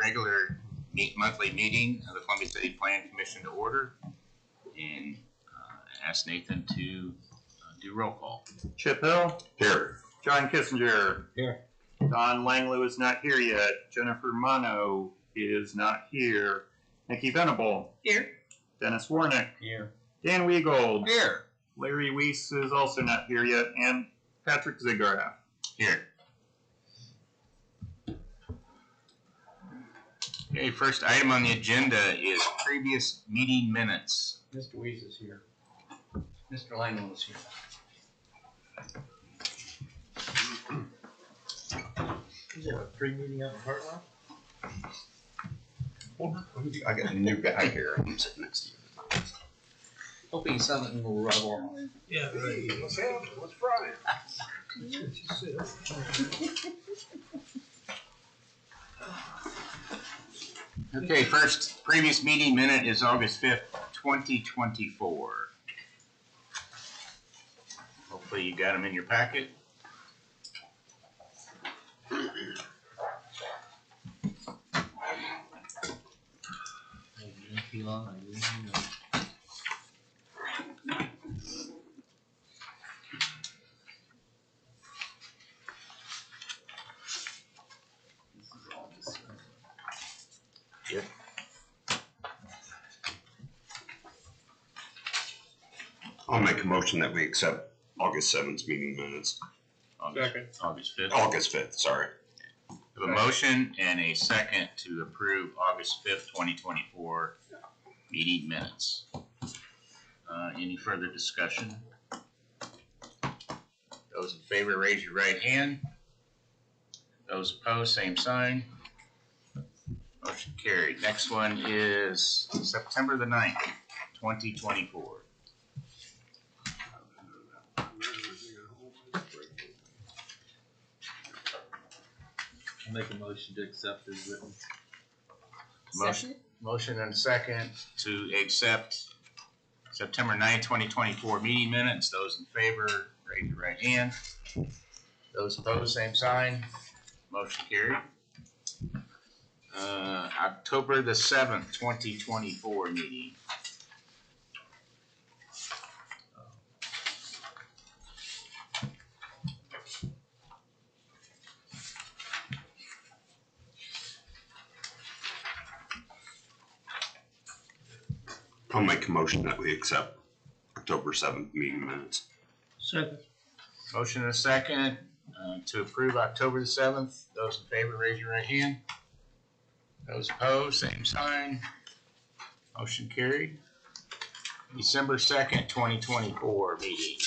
regular monthly meeting of the Columbia City Plan Commission to order, and ask Nathan to do roll call. Chip Hill. Here. John Kissinger. Here. Don Langlew is not here yet. Jennifer Mono is not here. Nikki Venable. Here. Dennis Warnick. Here. Dan Weagold. Here. Larry Weiss is also not here yet. And Patrick Zigraff. Here. Okay, first item on the agenda is previous meeting minutes. Mr. Weiss is here. Mr. Langlew is here. Is there a pre-meeting out in Hartwell? I got a new guy here. I'm sitting next to you. Hoping something will rub off. Yeah, right. Hey, what's happening? What's Friday? Okay, first previous meeting minute is August 5th, 2024. Hopefully you got them in your packet. Yep. I'll make a motion that we accept August 7th meeting minutes. August 5th. August 5th, sorry. We have a motion and a second to approve August 5th, 2024 meeting minutes. Any further discussion? Those in favor, raise your right hand. Those opposed, same sign. Motion carried. Next one is September the 9th, 2024. I'll make a motion to accept as written. Motion and a second to accept September 9th, 2024 meeting minutes. Those in favor, raise your right hand. Those opposed, same sign. Motion carried. October the 7th, 2024 meeting. I'll make a motion that we accept October 7th meeting minutes. Second. Motion and a second to approve October the 7th. Those in favor, raise your right hand. Those opposed, same sign. Motion carried. December 2nd, 2024 meeting.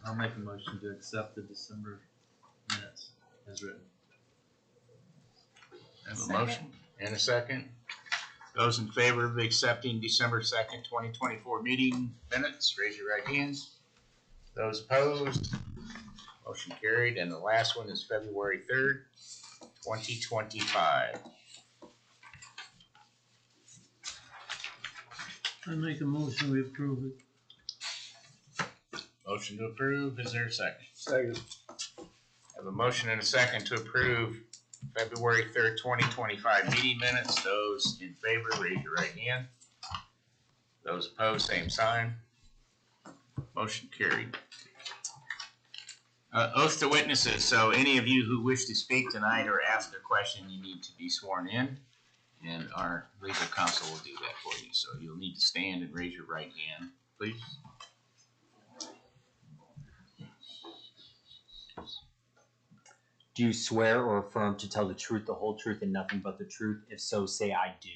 I'll make a motion to accept the December minutes as written. I have a motion and a second. Those in favor of accepting December 2nd, 2024 meeting minutes, raise your right hands. Those opposed, motion carried. And the last one is February 3rd, 2025. I make a motion we approve it. Motion to approve, is there a second? Second. I have a motion and a second to approve February 3rd, 2025 meeting minutes. Those in favor, raise your right hand. Those opposed, same sign. Motion carried. Oath to witnesses. So any of you who wish to speak tonight or ask a question, you need to be sworn in, and our legal counsel will do that for you. So you'll need to stand and raise your right hand, please. Do you swear or affirm to tell the truth, the whole truth, and nothing but the truth? If so, say I do.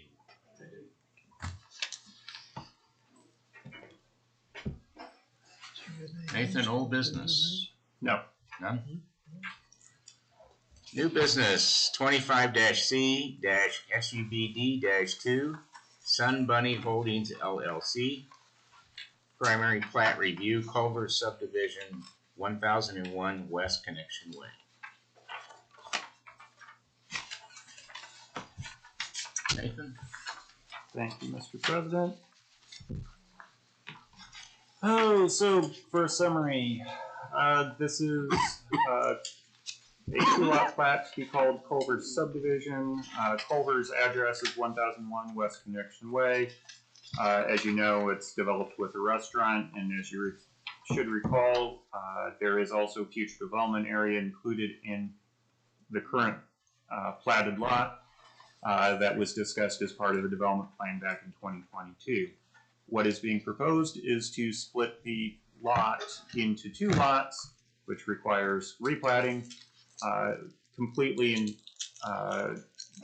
Nathan, old business? No. None? New business, 25-C-SUBD-2, Sunbunny Holdings LLC. Primary plat review, Culver Subdivision, 1001 West Connexion Way. Nathan? Thank you, Mr. President. Oh, so for a summary, this is a 2-lot plat to be called Culver's Subdivision. Culver's address is 1001 West Connexion Way. As you know, it's developed with a restaurant, and as you should recall, there is also future development area included in the current platted lot that was discussed as part of the development plan back in 2022. What is being proposed is to split the lot into 2 lots, which requires replatting completely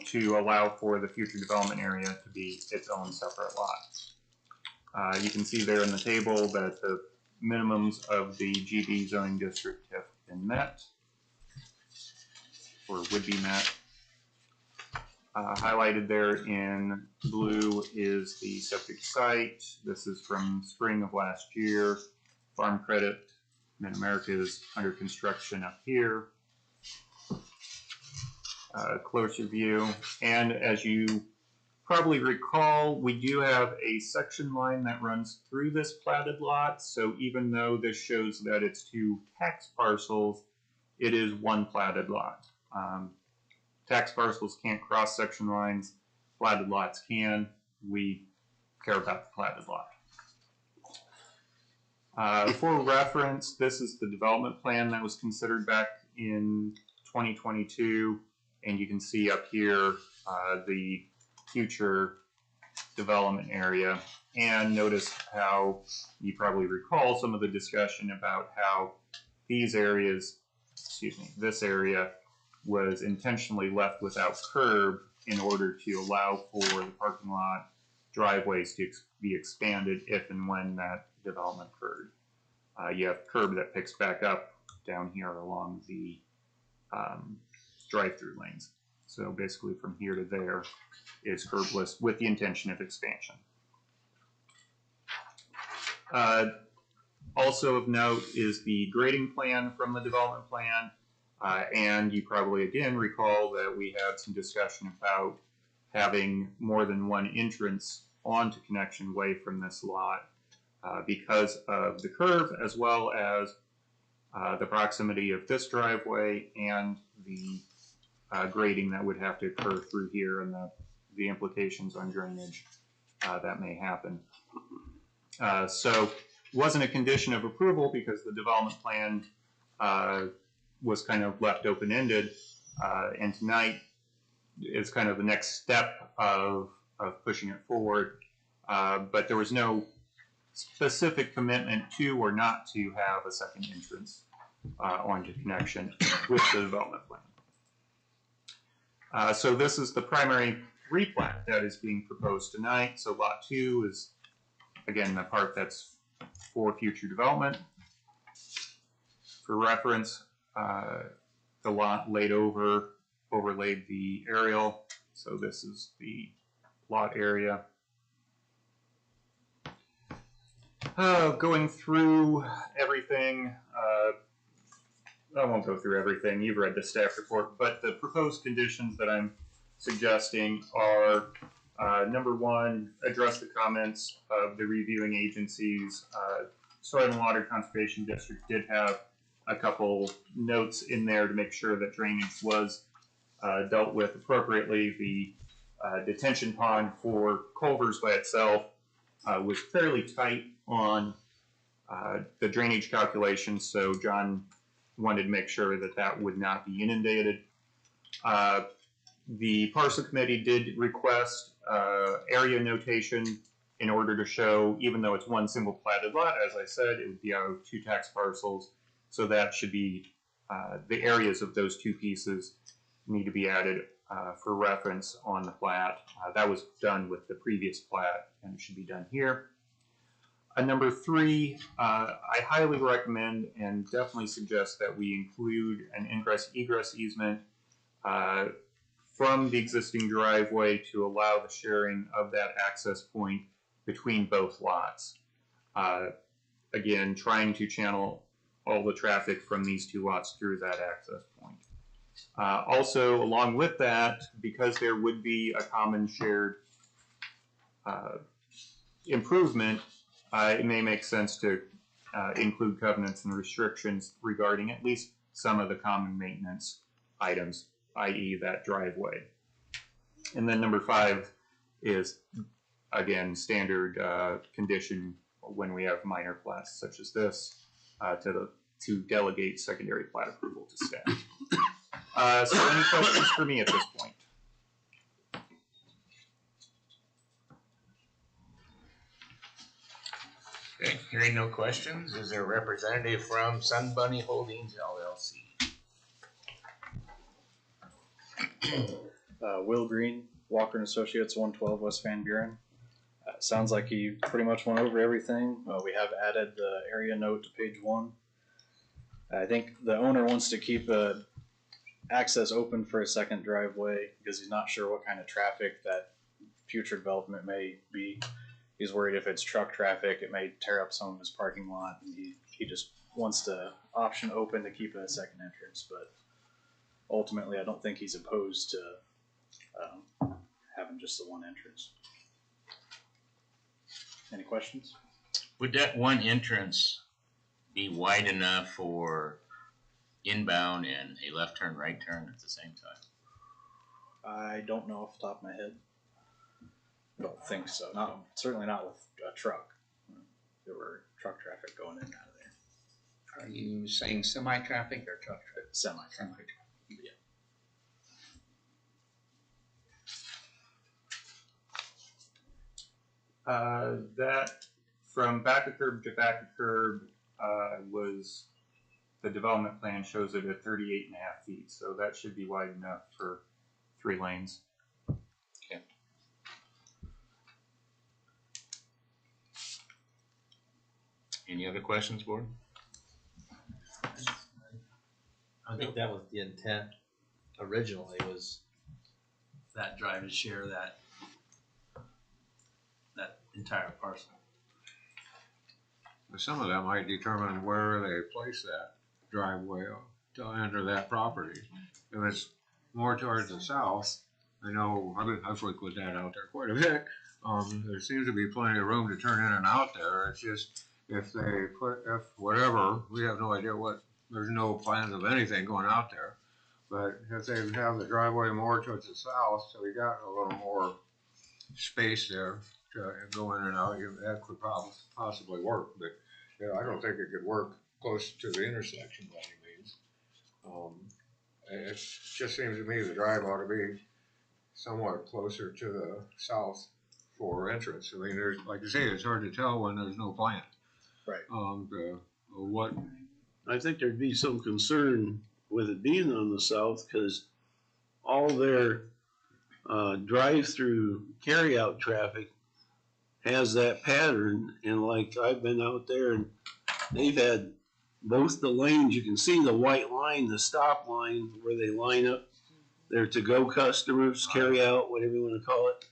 to allow for the future development area to be its own separate lot. You can see there in the table that the minimums of the GB zoning district have been met, or would be met. Highlighted there in blue is the septic site. This is from spring of last year. Farm Credit Mid-America is under construction up here. Closer view. And as you probably recall, we do have a section line that runs through this platted lot. So even though this shows that it's 2 tax parcels, it is 1 platted lot. Tax parcels can't cross section lines. Platted lots can. We care about the platted lot. For reference, this is the development plan that was considered back in 2022, and you can see up here the future development area. And notice how you probably recall some of the discussion about how these areas, this area was intentionally left without curb in order to allow for the parking lot driveways to be expanded if and when that development occurred. You have curb that picks back up down here along the drive-through lanes. So basically from here to there is curbless with the intention of expansion. Also of note is the grading plan from the development plan. And you probably again recall that we had some discussion about having more than 1 entrance onto Connexion Way from this lot because of the curve, as well as the proximity of this driveway and the grading that would have to occur through here and the implications on drainage that may happen. So it wasn't a condition of approval because the development plan was kind of left open-ended, and tonight is kind of the next step of pushing it forward. But there was no specific commitment to or not to have a second entrance onto Connexion with the development plan. So this is the primary replat that is being proposed tonight. So lot 2 is, again, the part that's for future development. For reference, the lot overlaid the aerial, so this is the lot area. Going through everything, I won't go through everything, you've read the staff report, but the proposed conditions that I'm suggesting are, number 1, address the comments of the reviewing agencies. Soil and Water Conservation District did have a couple notes in there to make sure that drainage was dealt with appropriately. The detention pond for Culver's by itself was fairly tight on the drainage calculations, so John wanted to make sure that that would not be inundated. The parcel committee did request area notation in order to show, even though it's 1 single platted lot, as I said, it would be out of 2 tax parcels. So that should be, the areas of those 2 pieces need to be added for reference on the plat. That was done with the previous plat and it should be done here. Number 3, I highly recommend and definitely suggest that we include an ingress-egress easement from the existing driveway to allow the sharing of that access point between both lots. Again, trying to channel all the traffic from these 2 lots through that access point. Also, along with that, because there would be a common shared improvement, it may make sense to include covenants and restrictions regarding at least some of the common maintenance items, i.e. that driveway. And then number 5 is, again, standard condition when we have minor plats such as this, to delegate secondary plat approval to staff. So any questions for me at this point? Okay, hearing no questions, is there a representative from Sunbunny Holdings LLC? Will Green, Walker and Associates, 112 West Van Buren. Sounds like he pretty much went over everything. We have added the area note to page 1. I think the owner wants to keep access open for a second driveway because he's not sure what kind of traffic that future development may be. He's worried if it's truck traffic, it may tear up some of his parking lot. And he just wants the option open to keep a second entrance, but ultimately I don't think he's opposed to having just the one entrance. Any questions? Would that one entrance be wide enough for inbound and a left turn, right turn at the same time? I don't know off the top of my head. I don't think so. Certainly not with a truck. There were truck traffic going in and out of there. Are you saying semi-traffic or truck traffic? Semi-traffic. Semi-traffic. That from back of curb to back of curb was, the development plan shows it at 38.5 feet, so that should be wide enough for 3 lanes. Okay. Any other questions, board? I think that was the intent originally, was that drive to share that entire parcel. Some of that might determine where they place that driveway to enter that property. If it's more towards the south, I know I frequent that out there quite a bit. There seems to be plenty of room to turn in and out there. It's just if whatever, we have no idea there's no plans of anything going out there. But if they have the driveway more towards the south, so we got a little more space there to go in and out, that could possibly work. But yeah, I don't think it could work close to the intersection by any means. It just seems to me the drive ought to be somewhat closer to the south for entrance. I mean, there's, like you say, it's hard to tell when there's no plan. Right. What? I think there'd be some concern with it being on the south because all their drive-through carry-out traffic has that pattern, and like I've been out there and they've had both the lanes, you can see the white line, the stop line where they line up their to-go customers, carry out, whatever you want to call it,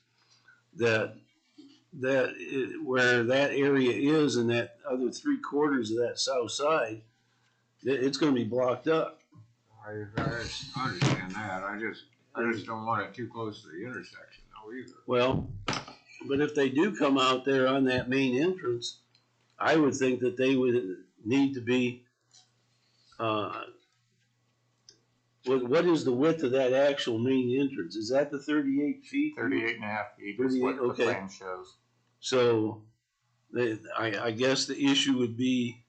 where that area is and that other 3/4 of that south side, it's going to be blocked up. I understand that. I just don't want it too close to the intersection though either. Well, but if they do come out there on that main entrance, I would think that they would need to be, what is the width of that actual main entrance? Is that the 38 feet? 38.5 feet is what the plan shows. So I guess the issue would be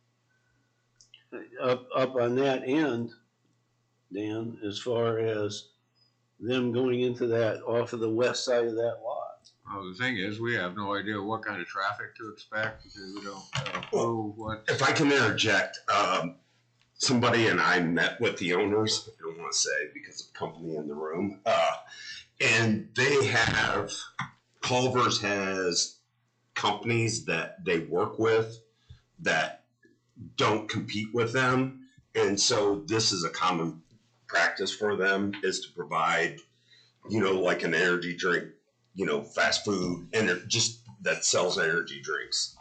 up on that end, Dan, as far as them going into that off of the west side of that lot. Well, the thing is, we have no idea what kind of traffic to expect because we don't know what. If I can interject, somebody and I met with the owners, I don't want to say because of company in the room, and they have, Culver's has companies that they work with that don't compete with them. And so this is a common practice for them, is to provide, like an energy drink, fast food, and just that sells energy drinks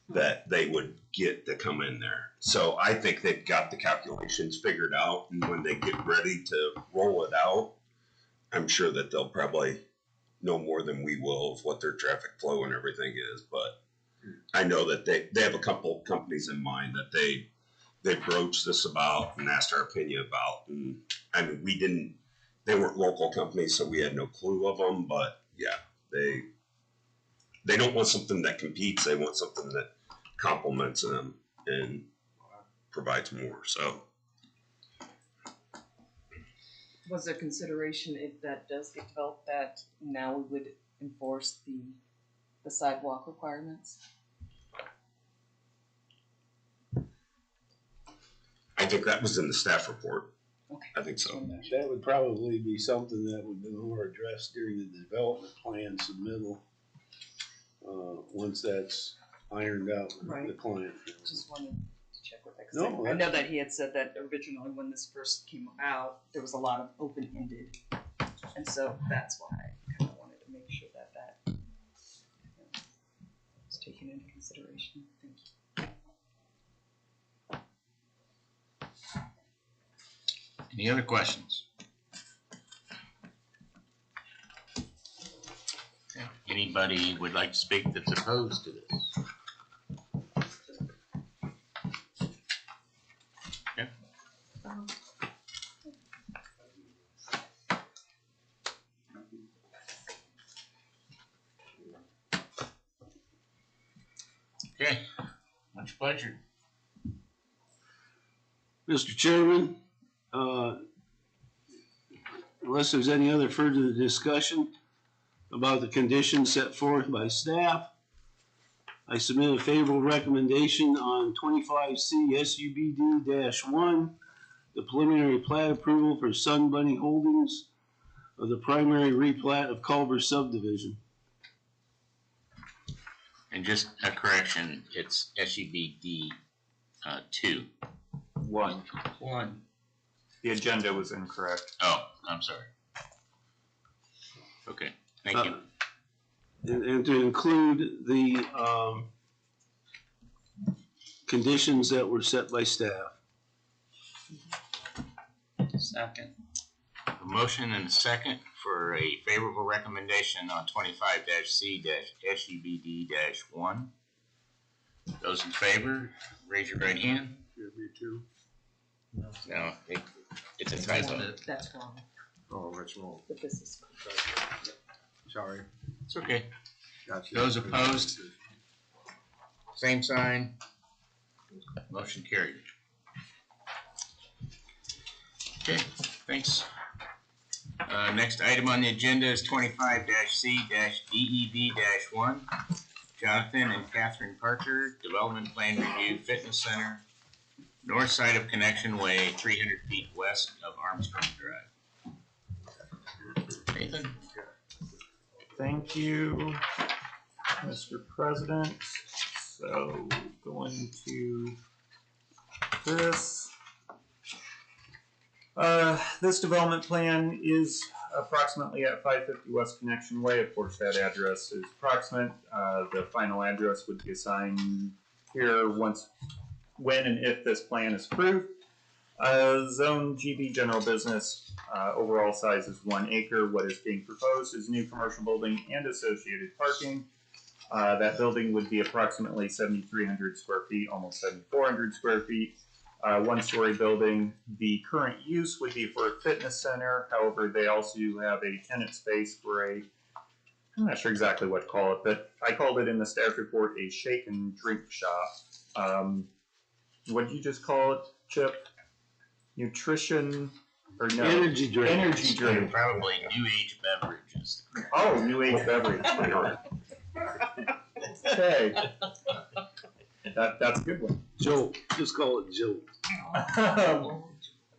that they would get to come in there. So I think they've got the calculations figured out, and when they get ready to roll it out, I'm sure that they'll probably know more than we will of what their traffic flow and everything is. But I know that they have a couple companies in mind that they broached this about and asked our opinion about. And I mean, they weren't local companies, so we had no clue of them, but yeah, they don't want something that competes. They want something that complements them and provides more. So, was there consideration if that does get developed that now we would enforce the sidewalk requirements? I think that was in the staff report. Okay. I think so. That would probably be something that would be more addressed during the development plan submittal, once that's ironed out with the Right. client. Just wanted to check with that. 'Cause No, I know that he had said that originally when this first came about, there was a lot of open-ended. And so that's why I kind of wanted to make sure that was taken into consideration. Thank you. Any other questions? Okay. Anybody would like to speak that's opposed to this? Okay. Okay, much pleasure. Mr. Chairman, unless there's any other further discussion about the conditions set forth by staff, I submit a favorable recommendation on 25C SUBD-1, the preliminary plat approval for Sunbunny Holdings of the primary replat of Culver Subdivision. And just a correction, it's SUBD 2. One. One. The agenda was incorrect. Oh, I'm sorry. Okay, thank you. And to include the conditions that were set by staff. Second. A motion and a second for a favorable recommendation on 25-C-SUBD-1. Those in favor, raise your right hand. Should be two. No, it's a typo. That's wrong. Oh, that's wrong. But this is. Sorry. It's okay. Gotcha. Those opposed? Same sign. Motion carried. Okay, thanks. Next item on the agenda is 25-C-DEV-1. Jonathan and Katherine Parker, Development Plan Review Fitness Center, north side of Connexion Way, 300 feet west of Armstrong Drive. Nathan? Thank you, Mr. President. So going to this. This development plan is approximately at 550 West Connexion Way. Of course, that address is approximate. The final address would be assigned here when and if this plan is approved. Zone GB general business, overall size is 1 acre. What is being proposed is new commercial building and associated parking. That building would be approximately 7,300 square feet, almost 7,400 square feet. 1-story building. The current use would be for a fitness center. However, they also have a tenant space for I'm not sure exactly what to call it, but I called it in the staff report a shake and drink shop. What did you just call it, Chip? Nutrition, or no? Energy drink. Energy drink. Probably new age beverages. Oh, new age beverage. Okay. That's a good one. Jolt. Just call it Jolt.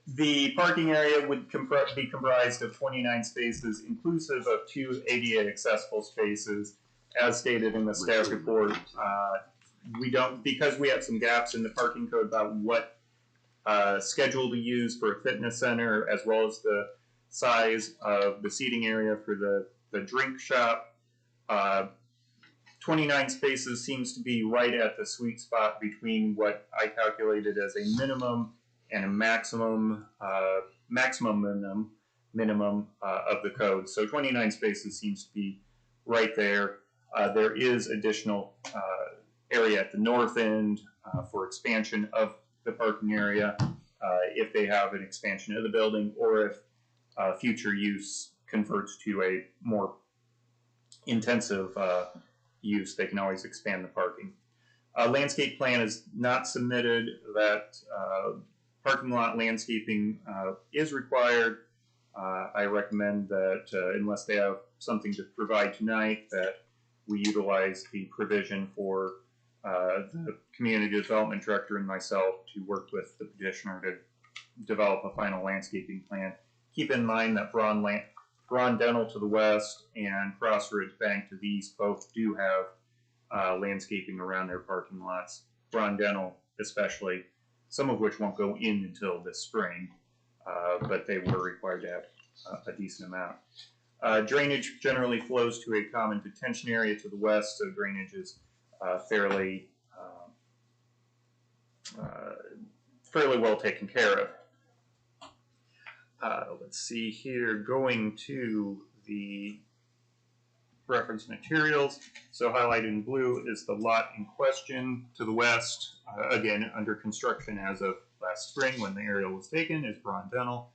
The parking area would be comprised of 29 spaces, inclusive of 2 ADA accessible spaces, as stated in the staff report. Because we have some gaps in the parking code about what schedule to use for a fitness center, as well as the size of the seating area for the drink shop. 29 spaces seems to be right at the sweet spot between what I calculated as a minimum and a maximum of the code. So 29 spaces seems to be right there. There is additional area at the north end for expansion of the parking area, if they have an expansion of the building, or if future use converts to a more intensive use, they can always expand the parking. Landscape plan is not submitted. That parking lot landscaping is required. I recommend that unless they have something to provide tonight, that we utilize the provision for the community development director and myself to work with the petitioner to develop a final landscaping plan. Keep in mind that Braun Dental to the west and Crossroads Bank to the east both do have landscaping around their parking lots. Braun Dental especially, some of which won't go in until this spring, but they were required to have a decent amount. Drainage generally flows to a common detention area to the west, so drainage is fairly well taken care of. Let's see here, going to the reference materials. So highlighted in blue is the lot in question to the west, again under construction as of last spring when the aerial was taken, is Braun Dental.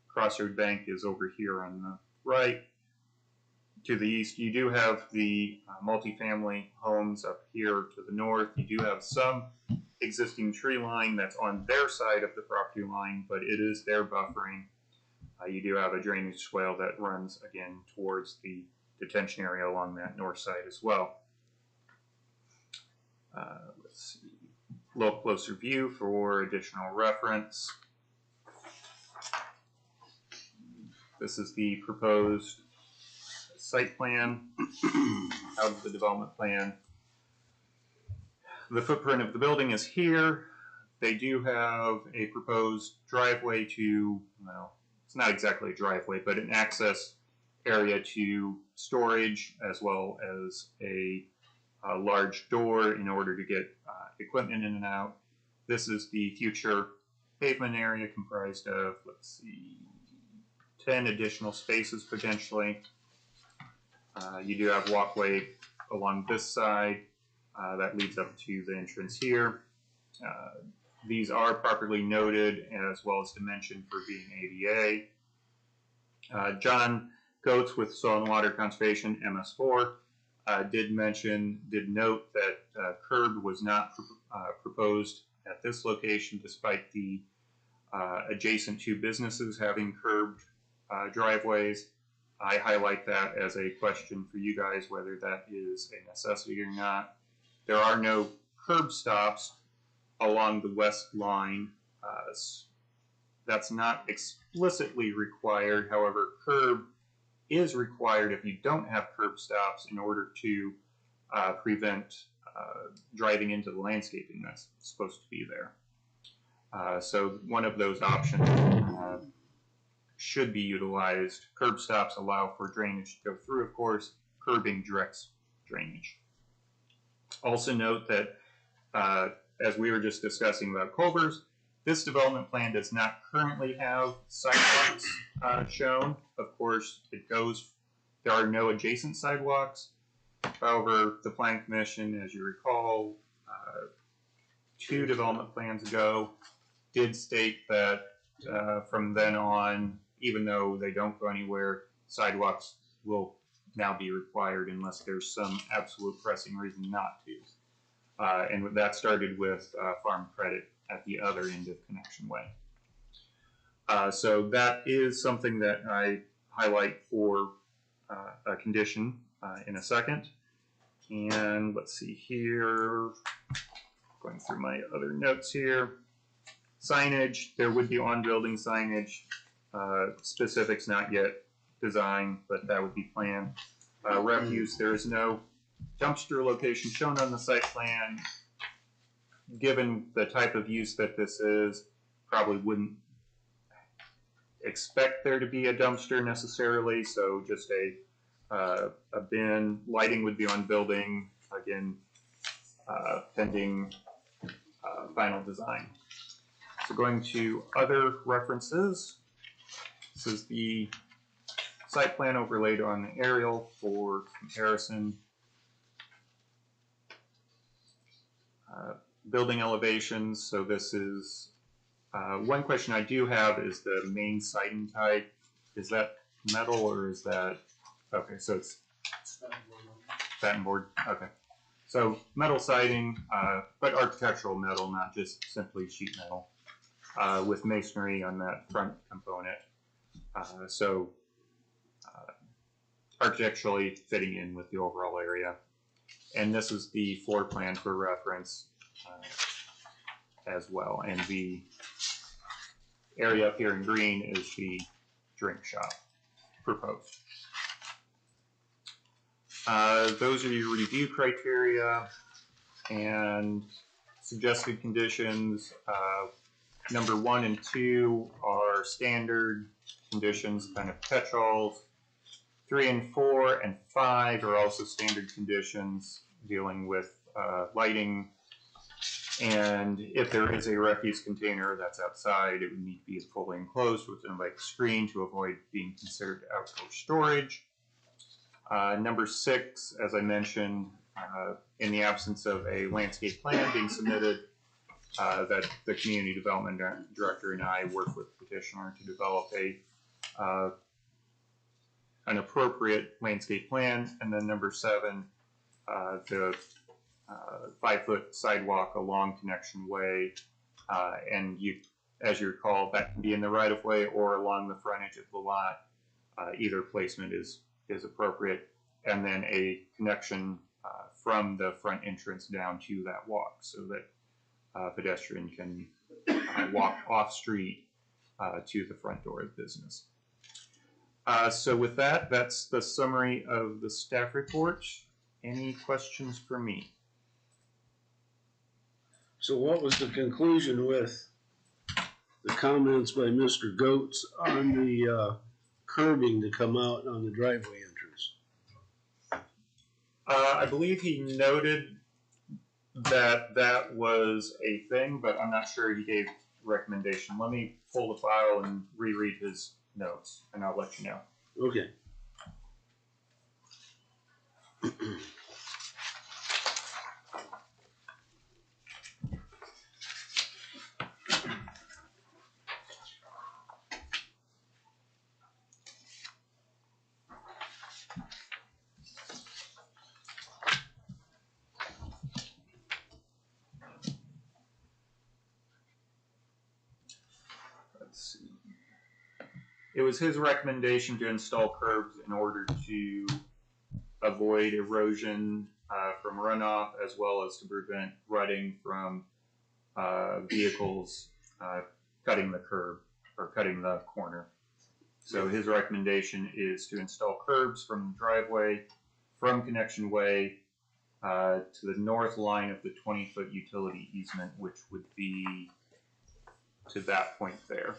Crossroad Bank is over here on the right. To the east, you do have the multifamily homes up here to the north. You do have some existing tree line that's on their side of the property line, but it is their buffering. You do have a drainage swale that runs again towards the detention area along that north side as well. Let's see, a little closer view for additional reference. This is the proposed site plan out of the development plan. The footprint of the building is here. They do have a proposed driveway to, well, it's not exactly a driveway, but an access area to storage, as well as a large door in order to get equipment in and out. This is the future pavement area comprised of, let's see, 10 additional spaces potentially. You do have walkway along this side that leads up to the entrance here. These are properly noted as well as dimensioned for being ADA. John Goetz with Soil and Water Conservation, MS4, did note that curb was not proposed at this location despite the adjacent two businesses having curbed driveways. I highlight that as a question for you guys, whether that is a necessity or not. There are no curb stops along the west line. That's not explicitly required. However, curb is required if you don't have curb stops in order to prevent driving into the landscaping that's supposed to be there. So one of those options should be utilized. Curb stops allow for drainage to go through, of course. Curbing directs drainage. Also note that, as we were just discussing about Culver's, this development plan does not currently have sidewalks shown. Of course, there are no adjacent sidewalks. However, the Planning Commission, as you recall, 2 development plans ago, did state that from then on, even though they don't go anywhere, sidewalks will now be required unless there's some absolute pressing reason not to. And that started with farm credit at the other end of Connexion Way. So that is something that I highlight for a condition in a second. And let's see here, going through my other notes here. Signage, there would be on-building signage, specifics not yet designed, but that would be planned. Refuse, there is no dumpster location shown on the site plan. Given the type of use that this is, probably wouldn't expect there to be a dumpster necessarily, so just a bin. Lighting would be on building, again, pending final design. So going to other references, this is the site plan overlaid on the aerial for comparison. building elevations. So this is, one question I do have is the main siding type. Is that metal or is that, okay, so it's batten board, okay. So metal siding, but architectural metal, not just simply sheet metal, with masonry on that front component. Architecturally fitting in with the overall area. And this is the floor plan for reference as well. And the area up here in green is the drink shop proposed. Those are your review criteria and suggested conditions. Number 1 and 2 are standard conditions, kind of catch-alls. 3 and 4 and 5 are also standard conditions dealing with lighting. And if there is a refuse container that's outside, it would need to be fully enclosed with an like screen to avoid being considered outdoor storage. Number 6, as I mentioned, in the absence of a landscape plan being submitted, that the community development director and I work with the petitioner to develop an appropriate landscape plan. And then number 7, the 5-foot sidewalk along Connexion Way, and as you recall, that can be in the right-of-way or along the frontage of the lot. Either placement is appropriate, and then a connection from the front entrance down to that walk, so that pedestrian can walk off-street to the front door of the business. So with that, that's the summary of the staff report. Any questions for me? So what was the conclusion with the comments by Mr. Goetz on the curbing to come out on the driveway entrance? I believe he noted that that was a thing, but I'm not sure he gave recommendation. Let me pull the file and reread his notes, and I'll let you know. Okay. Let's see. It was his recommendation to install curbs in order to avoid erosion from runoff, as well as to prevent rutting from vehicles cutting the curb or cutting the corner. So his recommendation is to install curbs from the driveway, from Connexion Way to the north line of the 20-foot utility easement, which would be to that point there.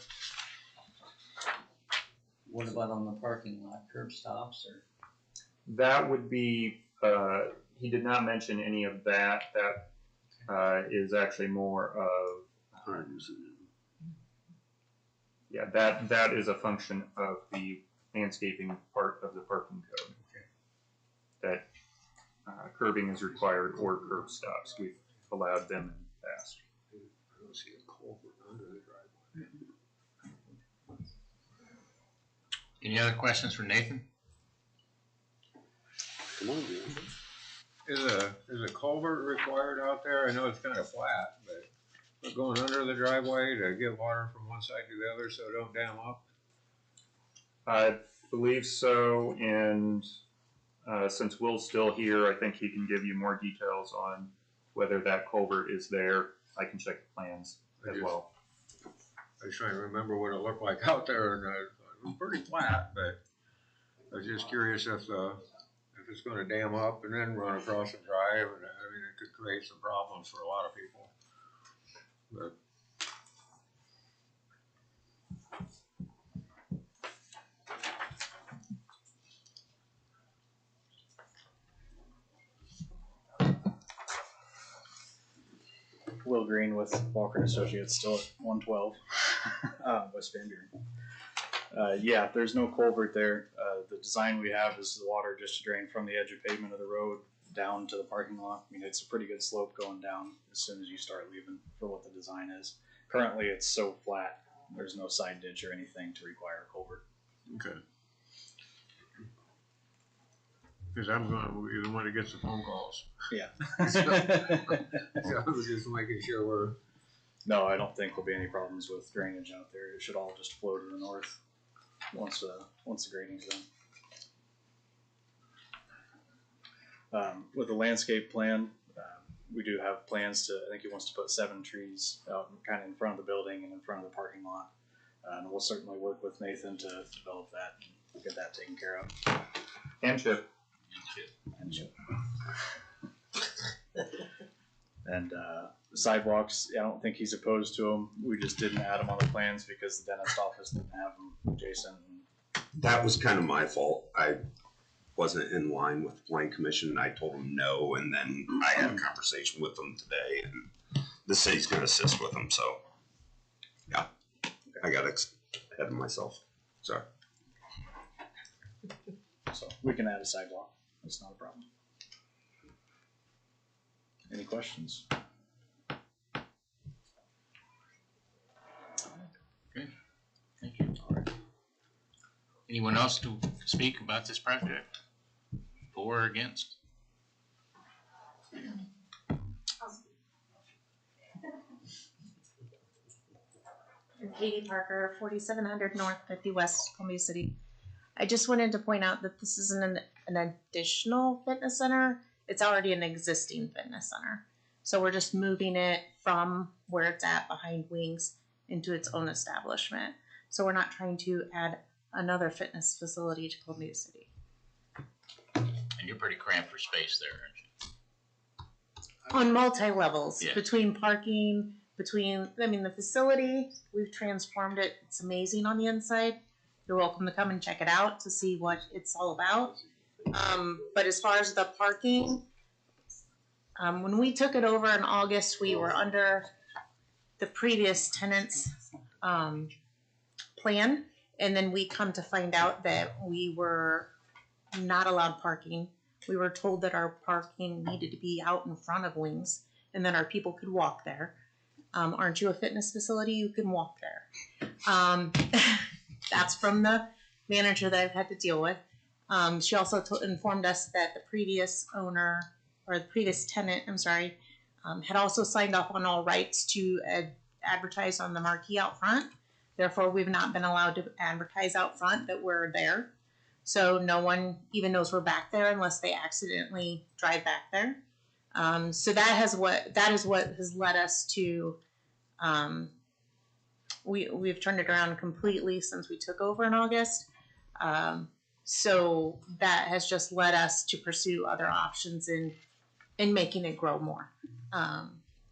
What about on the parking lot, curb stops or? That would be, he did not mention any of that. That is actually more of, yeah, that is a function of the landscaping part of the parking code. Okay. That curbing is required or curb stops. We've allowed them in the past. I don't see a culvert under the driveway. Any other questions for Nathan? Come on, man. Is a culvert required out there? I know it's kind of flat, but going under the driveway to get water from one side to the other so it don't dam up? I believe so, and since Will's still here, I think he can give you more details on whether that culvert is there. I can check the plans as well. I was trying to remember what it looked like out there, and it was pretty flat, but I was just curious if it's going to dam up and then run across the drive, and I mean, it could create some problems for a lot of people. But Will Green with Walker & Associates, still at 112 West Van Buren. Yeah, there's no culvert there. The design we have is the water just to drain from the edge of pavement of the road down to the parking lot. I mean, it's a pretty good slope going down as soon as you start leaving for what the design is. Currently, it's so flat. There's no side ditch or anything to require a culvert. Okay. Because I'm gonna be the one that gets the phone calls. Yeah. So I was just making sure we're. No, I don't think there'll be any problems with drainage out there. It should all just flow to the north once the grading's done. With the landscape plan, we do have plans to, I think he wants to put 7 trees out kind of in front of the building and in front of the parking lot. And we'll certainly work with Nathan to develop that and get that taken care of. And Chip. And Chip. And sidewalks, I don't think he's opposed to them. We just didn't add them on the plans because the dentist office didn't have them, Jason. That was kind of my fault. I wasn't in line with the plan commission, and I told them no, and then I had a conversation with them today, and the city's going to assist with them, so yeah, I got ahead of myself. Sorry. So we can add a sidewalk. That's not a problem. Any questions? Okay, thank you. All right. Anyone else to speak about this project? For or against? Katie Parker, 4700 North 50 West, Columbia City. I just wanted to point out that this isn't an additional fitness center. It's already an existing fitness center. So we're just moving it from where it's at behind Wings into its own establishment. So we're not trying to add another fitness facility to Columbia City. And you're pretty cramped for space there, aren't you? On multi-levels, Yeah. between parking, the facility, we've transformed it. It's amazing on the inside. You're welcome to come and check it out to see what it's all about. But as far as the parking, when we took it over in August, we were under the previous tenant's plan. And then we come to find out that we were not allowed parking. We were told that our parking needed to be out in front of Wings and then our people could walk there. Aren't you a fitness facility? You can walk there. That's from the manager that I've had to deal with. She also informed us that the previous owner, or the previous tenant, had also signed off on all rights to advertise on the marquee out front. Therefore, we've not been allowed to advertise out front that we're there. So no one even knows we're back there unless they accidentally drive back there. So that is what has led us to, we've turned it around completely since we took over in August. So that has just led us to pursue other options in making it grow more.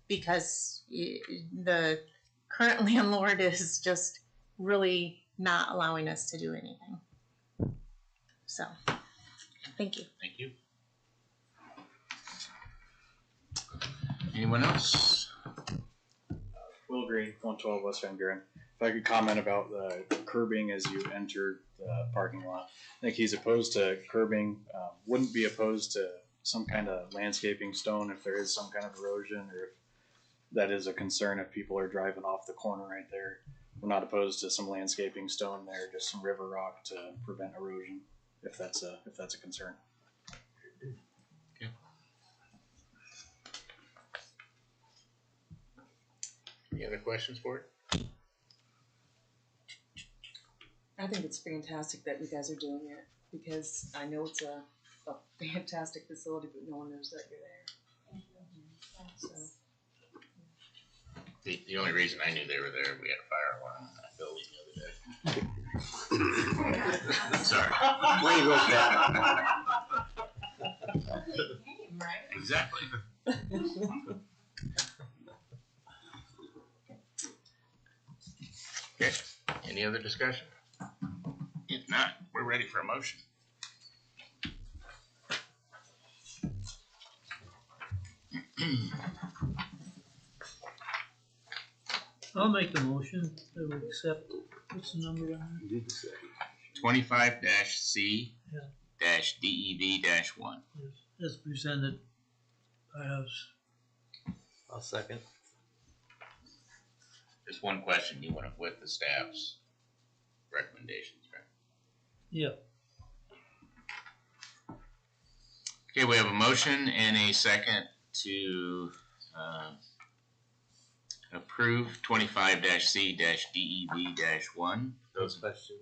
Because the current landlord is just really not allowing us to do anything. So, thank you. Thank you. Anyone else? Will Green, 112 West Van Buren. If I could comment about the curbing as you enter the parking lot. I think he's opposed to curbing, wouldn't be opposed to some kind of landscaping stone if there is some kind of erosion, or if that is a concern if people are driving off the corner right there. We're not opposed to some landscaping stone there, just some river rock to prevent erosion, if that's a concern. Okay. Any other questions for it? I think it's fantastic that you guys are doing it, because I know it's a fantastic facility, but no one knows that you're there. So. The only reason I knew they were there, we had a fire alarm in that building the other day. Sorry. Way to go back. Exactly. Okay, any other discussion? If not, we're ready for a motion. I'll make the motion that we accept, what's the number on 25-C. 25-DEV-1. As presented by us. I'll second. Just one question, you went with the staff's recommendations, right? Yeah. Okay, we have a motion and a second to approve 25-C-DEV-1. Those questions.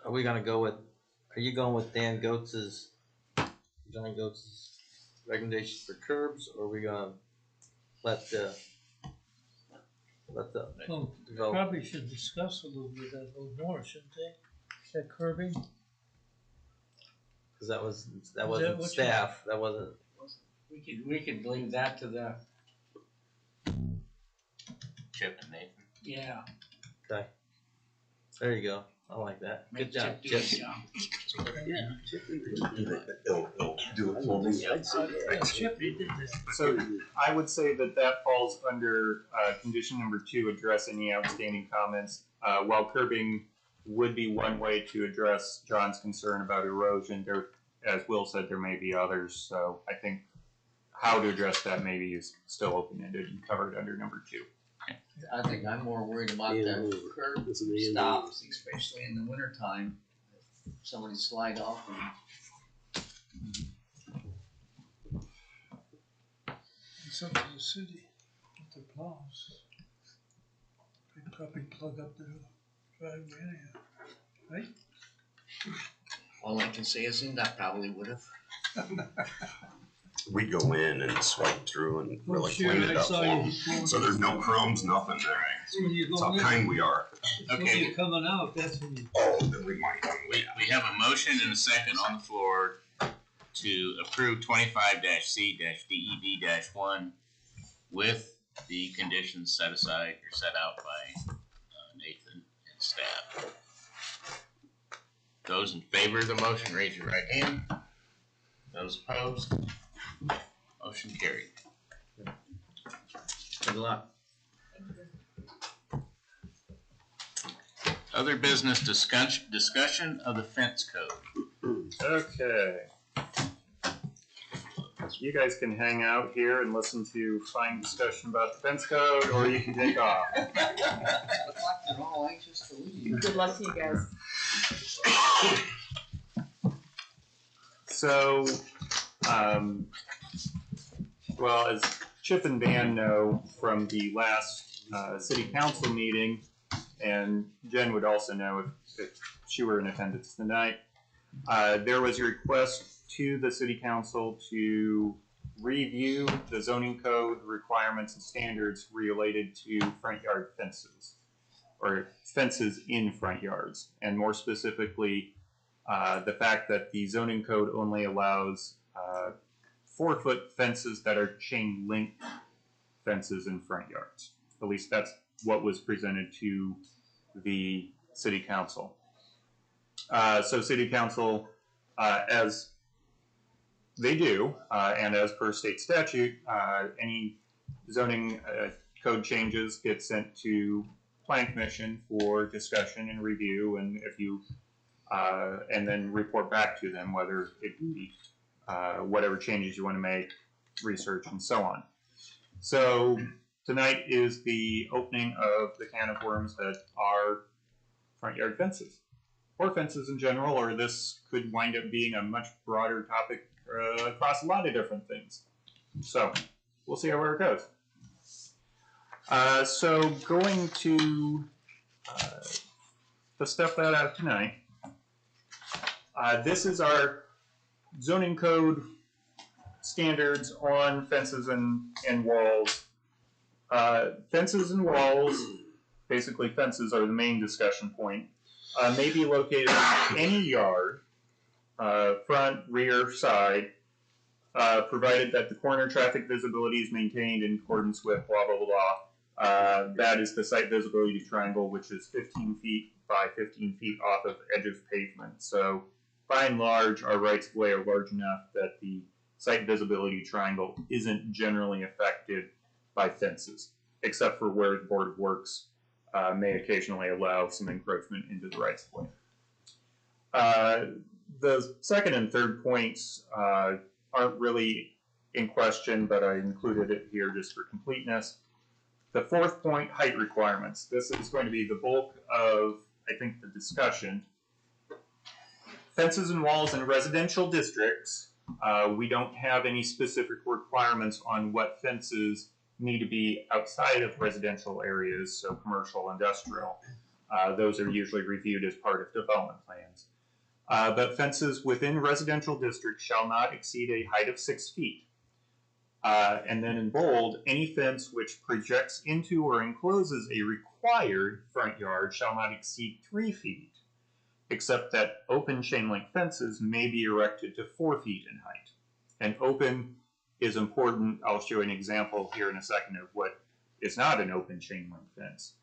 Are we gonna go with, are you going with John Goats's recommendations for curbs, or are we gonna let the Well, develop? probably should discuss a little bit that a little more, shouldn't they? That curbing? Cause that wasn't what you- staff, that wasn't. We could leave that to the, Chip and Nathan. yeah. Okay. There you go. I like that. Good job, Chip do Chip. his job. It'll do it for me. Chip, they did that. So I would say that that falls under condition number 2, address any outstanding comments. While curbing would be one way to address John's concern about erosion, there, as Will said, there may be others. So I think how to address that maybe is still open-ended and covered under number 2. I think I'm more worried about the curb stops, especially in the winter time. Somebody slide off and It's up to the city with their plows. They probably plug up their driveway anyhow, right? all I can say is that probably would have. We go in and swipe through and Oh, really sure, clean it I up saw for you 'em. before. So there's no crumbs, nothing there. So when you That's go how in, kind we are. when Okay. you're coming out, that's when you. Oh, then we might. We have a motion and a second on the floor to approve 25-C-DEV-1 with the conditions set aside or set out by Nathan and staff. Those in favor of the motion, raise your right hand. Those opposed, motion carried. Good luck. Other business discussion of the fence code. Okay. You guys can hang out here and listen to fine discussion about the fence code, or you can take off. Looks like they're all anxious to leave. Good luck to you guys. So, well, as Chip and Dan know from the last city council meeting, and Jen would also know if she were in attendance tonight, there was a request to the city council to review the zoning code requirements and standards related to front yard fences, or fences in front yards, and more specifically, the fact that the zoning code only allows 4-foot fences that are chain link fences in front yards. At least that's what was presented to the city council. So city council, as they do, and as per state statute, any zoning code changes get sent to Plan Commission for discussion and review, and if you and then report back to them whether it be whatever changes you want to make, research, and so on. So tonight is the opening of the can of worms that are front yard fences, or fences in general, or this could wind up being a much broader topic across a lot of different things. So we'll see how it goes. So going to the stuff that I have tonight. This is our zoning code standards on fences and walls. Fences and walls, basically fences are the main discussion point, may be located in any yard, front, rear, side, provided that the corner traffic visibility is maintained in accordance with blah, blah, blah, blah. That is the site visibility triangle, which is 15 feet by 15 feet off of edge of pavement. So by and large, our rights of way are large enough that the site visibility triangle isn't generally affected by fences, except for where the Board of Works may occasionally allow some encroachment into the rights of way. The second and third points aren't really in question, but I included it here just for completeness. The fourth point, height requirements. This is going to be the bulk of, I think, the discussion. Fences and walls in residential districts, we don't have any specific requirements on what fences need to be outside of residential areas, so commercial, industrial. Those are usually reviewed as part of development plans. But fences within residential districts shall not exceed a height of 6 feet. And then in bold, any fence which projects into or encloses a required front yard shall not exceed 3 feet, except that open chain link fences may be erected to 4 feet in height. And open is important. I'll show an example here in a second of what is not an open chain link fence.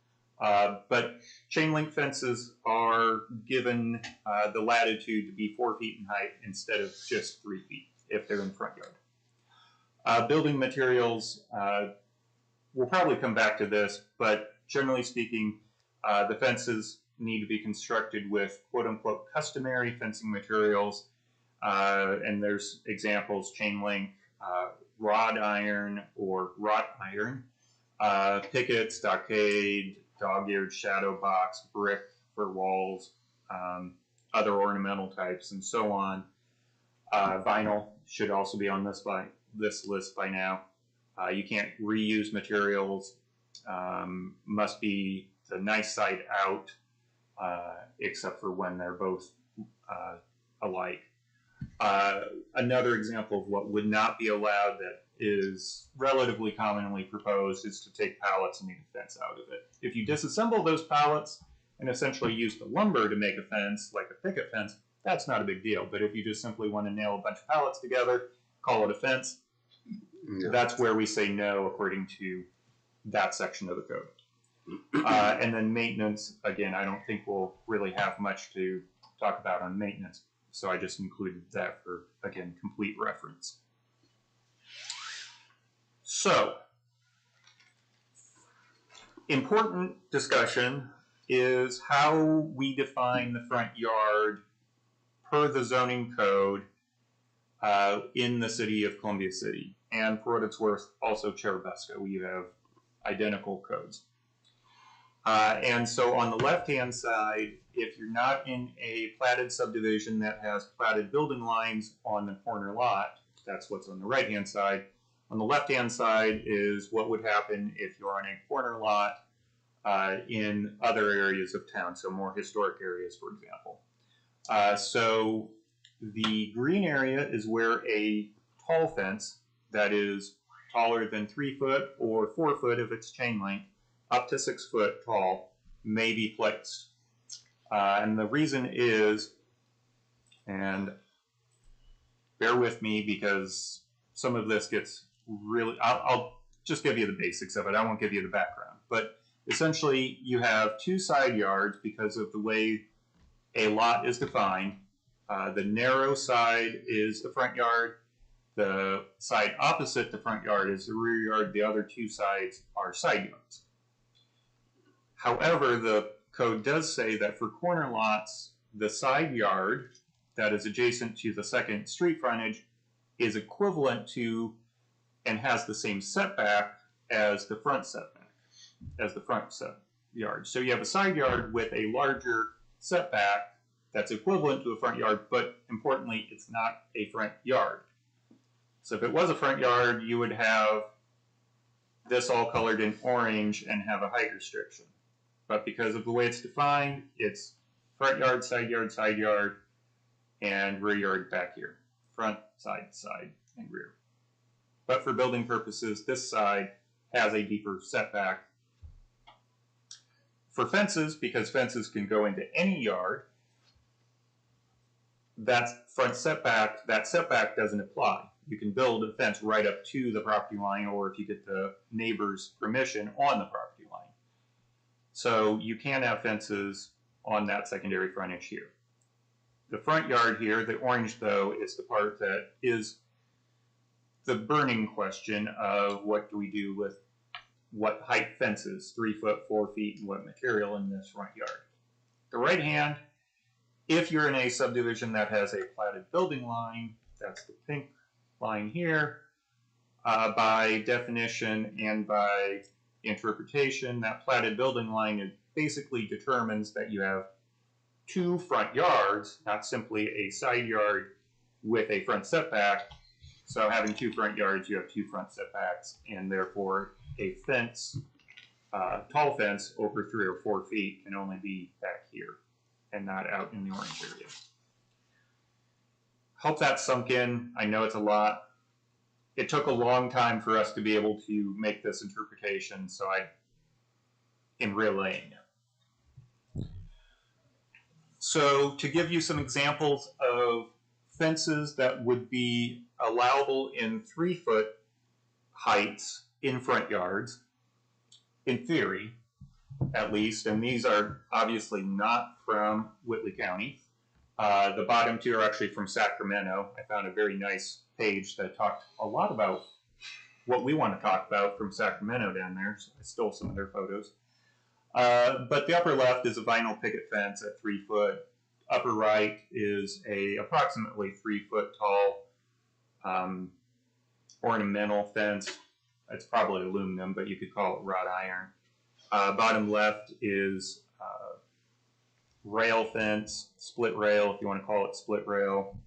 But chain link fences are given the latitude to be 4 feet in height instead of just 3 feet if they're in front yard. Building materials, we'll probably come back to this, but generally speaking, the fences need to be constructed with quote-unquote customary fencing materials, and there's examples: chain link, wrought iron or wrought iron, picket, stockade, dog-eared shadow box, brick for walls, other ornamental types, and so on. Vinyl should also be on this list by now. You can't reuse materials. Must be the nice side out, except for when they're both alike. Another example of what would not be allowed that is relatively commonly proposed is to take pallets and make a fence out of it. If you disassemble those pallets and essentially use the lumber to make a fence, like a picket fence, that's not a big deal. But if you just simply want to nail a bunch of pallets together, call it a fence, that's where we say no according to that section of the code. And then maintenance, again, I don't think we'll really have much to talk about on maintenance. So I just included that for, again, complete reference. So, important discussion is how we define the front yard per the zoning code in the city of Columbia City. And for what it's worth, also Cherubusco, we have identical codes. And so on the left-hand side, if you're not in a platted subdivision that has platted building lines on the corner lot, that's what's on the right-hand side. On the left-hand side is what would happen if you're on a corner lot in other areas of town, so more historic areas, for example. So the green area is where a tall fence that is taller than 3 foot or 4 foot if it's chain link, up to 6 foot tall, may be placed. And the reason is, and bear with me because some of this gets really, I'll just give you the basics of it. I won't give you the background. But essentially, you have 2 side yards because of the way a lot is defined. The narrow side is the front yard. The side opposite the front yard is the rear yard. The other 2 sides are side yards. However, the code does say that for corner lots, the side yard that is adjacent to the second street frontage is equivalent to and has the same setback as the front setback, as the front yard. So you have a side yard with a larger setback that's equivalent to a front yard, but importantly, it's not a front yard. So if it was a front yard, you would have this all colored in orange and have a height restriction. But because of the way it's defined, it's front yard, side yard, and rear yard, back yard. Front, side, and rear. But for building purposes, this side has a deeper setback. For fences, because fences can go into any yard, that front setback, that setback doesn't apply. You can build a fence right up to the property line, or if you get the neighbor's permission, on the property line. So you can have fences on that secondary frontage here. The front yard here, the orange though, is the part that is the burning question of what do we do with what height fences, 3 foot, 4 feet, and what material in this front yard. The right hand If you're in a subdivision that has a platted building line, that's the pink line here, by definition and by interpretation, that platted building line basically determines that you have two front yards, not simply a side yard with a front setback. So having two front yards, you have two front setbacks, and therefore a fence, tall fence over 3 or 4 feet can only be back here and not out in the orange area. Hope that sunk in. I know it's a lot. It took a long time for us to be able to make this interpretation, so I am relaying it. So to give you some examples of fences that would be allowable in 3-foot heights in front yards, in theory, at least, and these are obviously not from Whitley County. The bottom two are actually from Sacramento. I found a very nice page that talked a lot about what we want to talk about from Sacramento down there, so I stole some of their photos. But the upper left is a vinyl picket fence at 3 foot. Upper right is a approximately 3 foot tall ornamental fence. It's probably aluminum, but you could call it wrought iron. Bottom left is rail fence, split rail, if you want to call it split rail.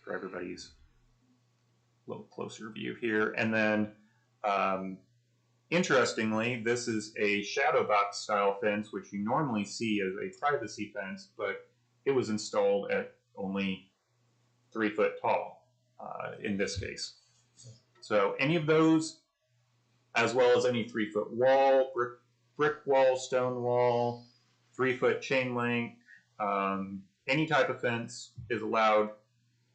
For everybody's little closer view here. And then, interestingly, this is a shadow box style fence, which you normally see as a privacy fence, but it was installed at only 3 foot tall in this case. So any of those, as well as any 3 foot wall, brick wall, stone wall, 3 foot chain link, any type of fence is allowed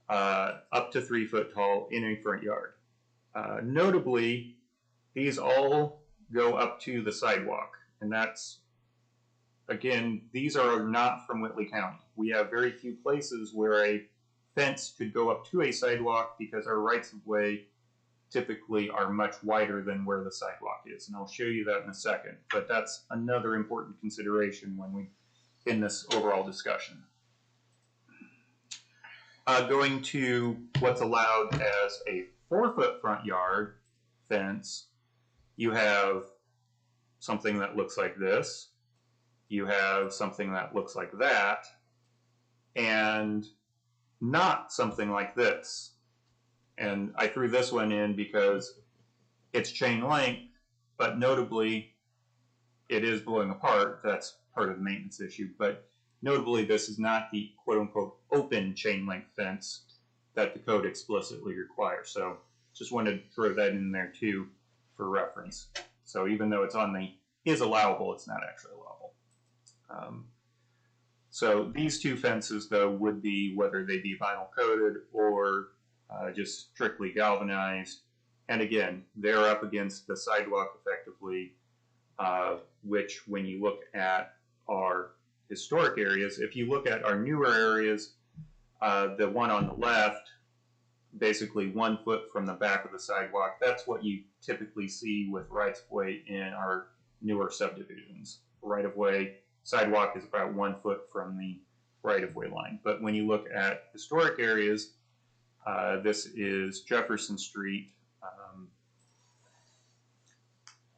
up to 3 foot tall in a front yard. Notably, these all go up to the sidewalk, and that's, again, these are not from Whitley County. We have very few places where a fence could go up to a sidewalk because our rights of way typically are much wider than where the sidewalk is, and I'll show you that in a second. But that's another important consideration when we in this overall discussion. Going to what's allowed as a 4 foot front yard fence, you have something that looks like this, you have something that looks like that, and not something like this. And I threw this one in because it's chain link, but notably it is blowing apart. That's part of the maintenance issue. But notably, this is not the quote-unquote open chain link fence that the code explicitly requires. So just wanted to throw that in there too for reference. So even though it's on the is allowable, it's not actually allowable. So these two fences, though, would be whether they be vinyl coated or just strictly galvanized. And again, they're up against the sidewalk effectively, which when you look at our historic areas, if you look at our newer areas, the one on the left, basically 1 foot from the back of the sidewalk, that's what you typically see with rights of way in our newer subdivisions. Right of way, sidewalk is about 1 foot from the right of way line. But when you look at historic areas, this is Jefferson Street.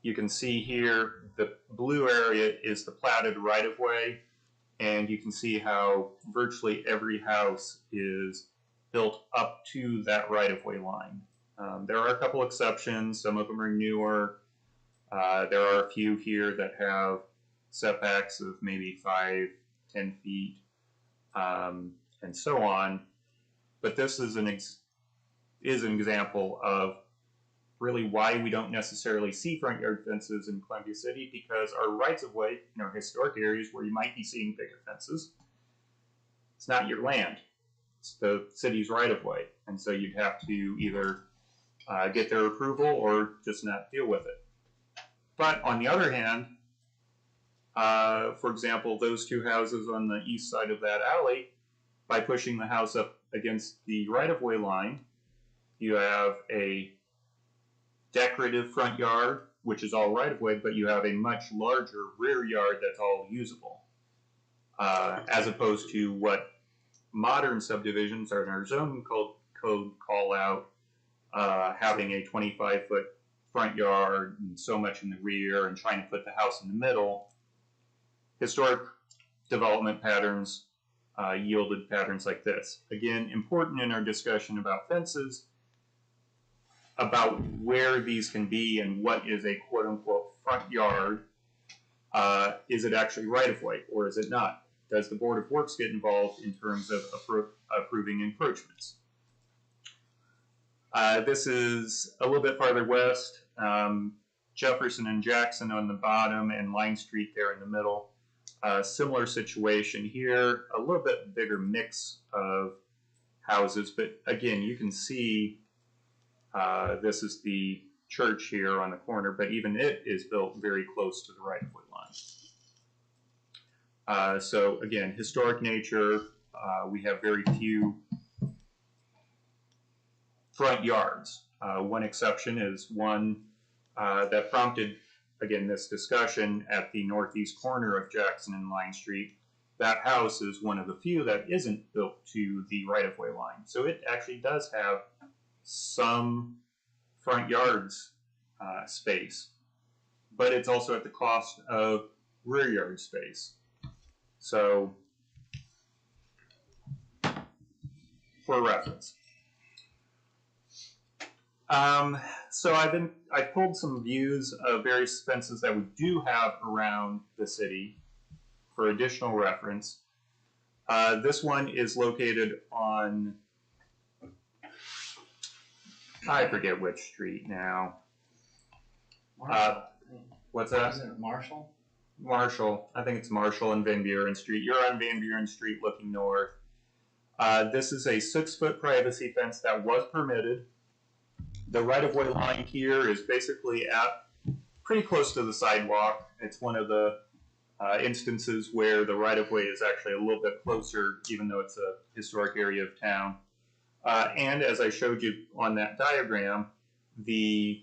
You can see here the blue area is the platted right of way, and you can see how virtually every house is built up to that right of way line. There are a couple exceptions, some of them are newer. There are a few here that have setbacks of maybe 5, 10 feet, and so on. But this is an example of really why we don't necessarily see front yard fences in Columbia City, because our rights of way in our historic areas where you might be seeing picket fences, it's not your land. It's the city's right of way. And so you'd have to either get their approval or just not deal with it. But on the other hand, for example, those two houses on the east side of that alley, by pushing the house up against the right-of-way line, you have a decorative front yard, which is all right-of-way, but you have a much larger rear yard that's all usable. as opposed to what modern subdivisions are in our zoning code call out, having a 25-foot front yard and so much in the rear and trying to put the house in the middle. Historic development patterns yielded patterns like this. Again, important in our discussion about fences, about where these can be and what is a quote-unquote front yard. Is it actually right-of-way or is it not? Does the Board of Works get involved in terms of approving encroachments? This is a little bit farther west, Jefferson and Jackson on the bottom and Line Street there in the middle. Similar situation here, a little bit bigger mix of houses, but again, you can see this is the church here on the corner, but even it is built very close to the right-of-way line. So again, historic nature, we have very few front yards. One exception is one that prompted, again, this discussion at the northeast corner of Jackson and Line Street. That house is one of the few that isn't built to the right-of-way line. So it actually does have some front yards space, but it's also at the cost of rear yard space. So, for reference. So I pulled some views of various fences that we do have around the city for additional reference. This one is located on, I forget which street now. What's that? Isn't it Marshall? Marshall. I think it's Marshall and Van Buren Street. You're on Van Buren Street looking north. This is a 6-foot privacy fence that was permitted. The right-of-way line here is basically at pretty close to the sidewalk. It's one of the instances where the right-of-way is actually a little bit closer, even though it's a historic area of town. And as I showed you on that diagram, the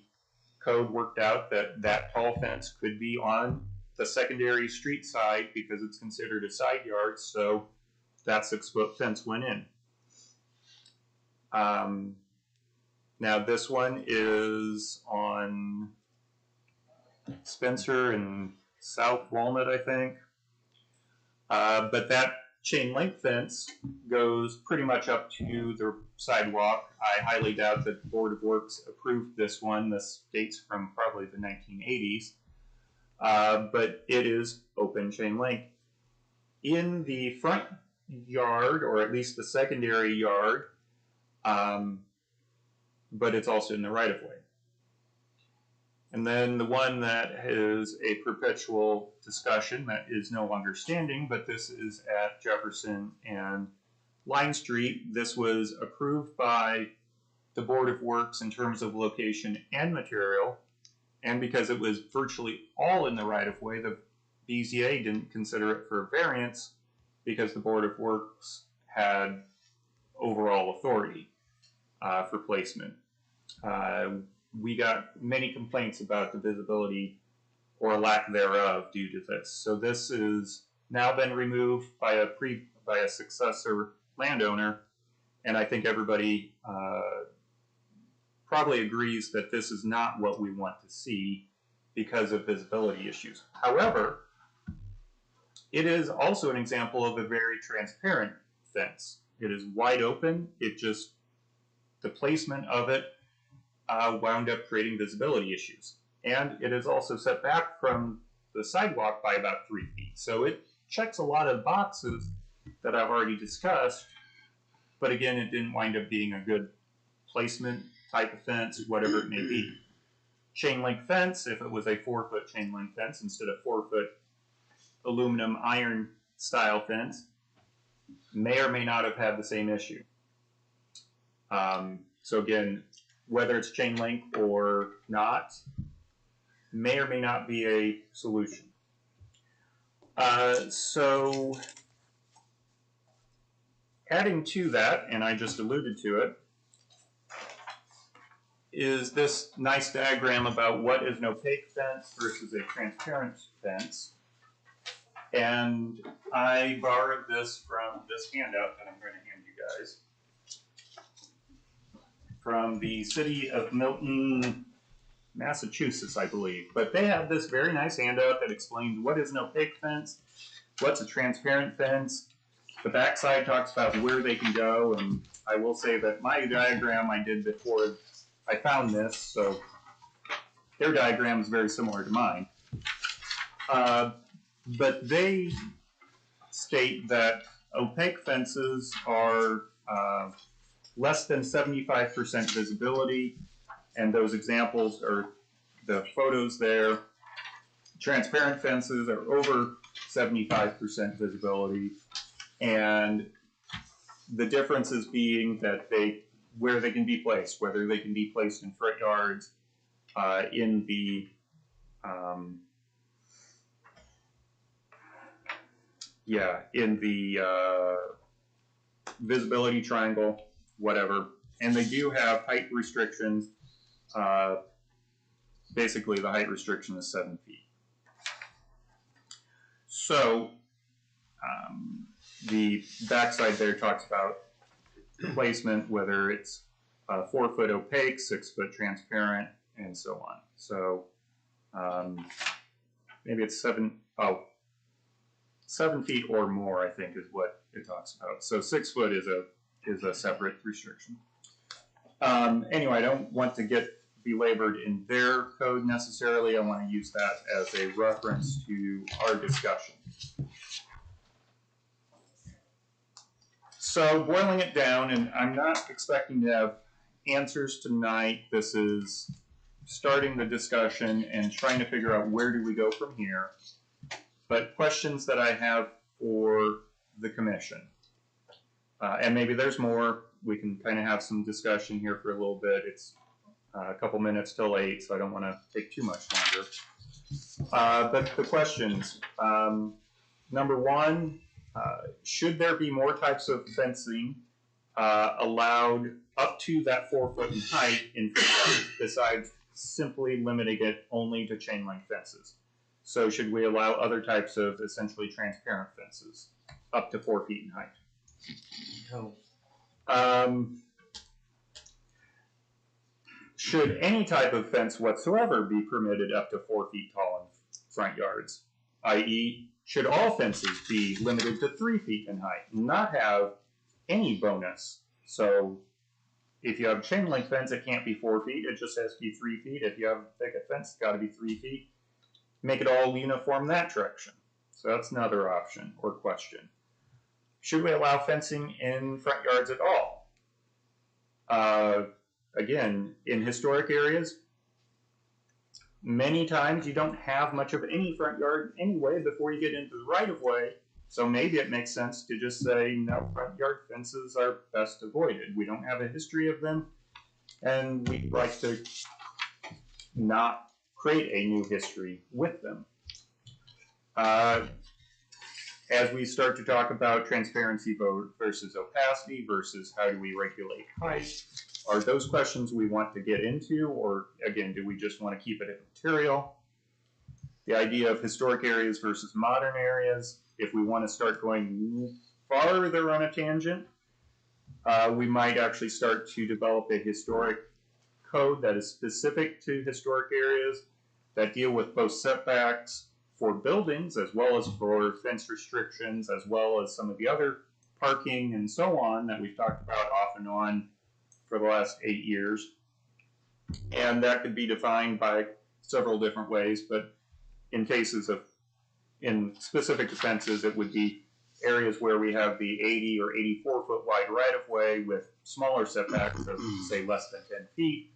code worked out that that tall fence could be on the secondary street side because it's considered a side yard, so that 6-foot fence went in. Now this one is on Spencer and South Walnut, I think. But that chain link fence goes pretty much up to the sidewalk. I highly doubt that the Board of Works approved this one. This dates from probably the 1980s. But it is open chain link. In the front yard, or at least the secondary yard, but it's also in the right-of-way. And then the one that is a perpetual discussion that is no longer standing, but this is at Jefferson and Line Street. This was approved by the Board of Works in terms of location and material, and because it was virtually all in the right-of-way, the BZA didn't consider it for variance because the Board of Works had overall authority for placement. We got many complaints about the visibility or lack thereof due to this. So this is now been removed by a successor landowner, and I think everybody probably agrees that this is not what we want to see because of visibility issues. However, it is also an example of a very transparent fence. It is wide open. The placement of it wound up creating visibility issues. And it is also set back from the sidewalk by about 3 feet. So it checks a lot of boxes that I've already discussed, but again, it didn't wind up being a good placement type of fence, whatever it may be. Chain link fence, if it was a 4-foot chain link fence instead of 4-foot aluminum iron style fence, may or may not have had the same issue. So again, whether it's chain link or not, may or may not be a solution. So adding to that, and I just alluded to it, is this nice diagram about what is an opaque fence versus a transparent fence. And I borrowed this from this handout that I'm going to hand you guys. From the city of Milton, Massachusetts, I believe. But they have this very nice handout that explains what is an opaque fence, what's a transparent fence. The backside talks about where they can go, and I will say that my diagram I did before I found this, so their diagram is very similar to mine. But they state that opaque fences are less than 75% visibility, and those examples are the photos there. Transparent fences are over 75% visibility, and the differences being that where they can be placed, whether they can be placed in front yards, in the visibility triangle, whatever. And they do have height restrictions. Basically, the height restriction is 7 feet. So the backside there talks about placement, whether it's 4 foot opaque, 6 foot transparent, and so on. So maybe it's 7 feet or more, I think, is what it talks about. So 6 foot is a separate restriction. Anyway, I don't want to get belabored in their code necessarily. I want to use that as a reference to our discussion. So boiling it down, and I'm not expecting to have answers tonight. This is starting the discussion and trying to figure out where do we go from here. But questions that I have for the commission. And maybe there's more. We can kind of have some discussion here for a little bit. It's a couple minutes till 8, so I don't want to take too much longer. But the questions. Number 1, should there be more types of fencing allowed up to that 4 foot in height in front besides simply limiting it only to chain link fences? So should we allow other types of essentially transparent fences up to 4 feet in height? No. Should any type of fence whatsoever be permitted up to 4 feet tall in front yards? I.e., should all fences be limited to 3 feet in height and not have any bonus? So if you have a chain link fence, it can't be 4 feet, it just has to be 3 feet. If you have a picket fence, it's got to be 3 feet. Make it all uniform that direction. So that's another option or question. Should we allow fencing in front yards at all? Again, in historic areas, many times you don't have much of any front yard anyway before you get into the right of way. So maybe it makes sense to just say, no, front yard fences are best avoided. We don't have a history of them, and we'd like to not create a new history with them. As we start to talk about transparency versus opacity versus how do we regulate height, are those questions we want to get into, or again, do we just want to keep it immaterial? The idea of historic areas versus modern areas, if we want to start going farther on a tangent, we might actually start to develop a historic code that is specific to historic areas that deal with both setbacks for buildings as well as for fence restrictions, as well as some of the other parking and so on that we've talked about off and on for the last 8 years. And that could be defined by several different ways, but in in specific fences, it would be areas where we have the 80 or 84 foot wide right of way with smaller setbacks of say less than 10 feet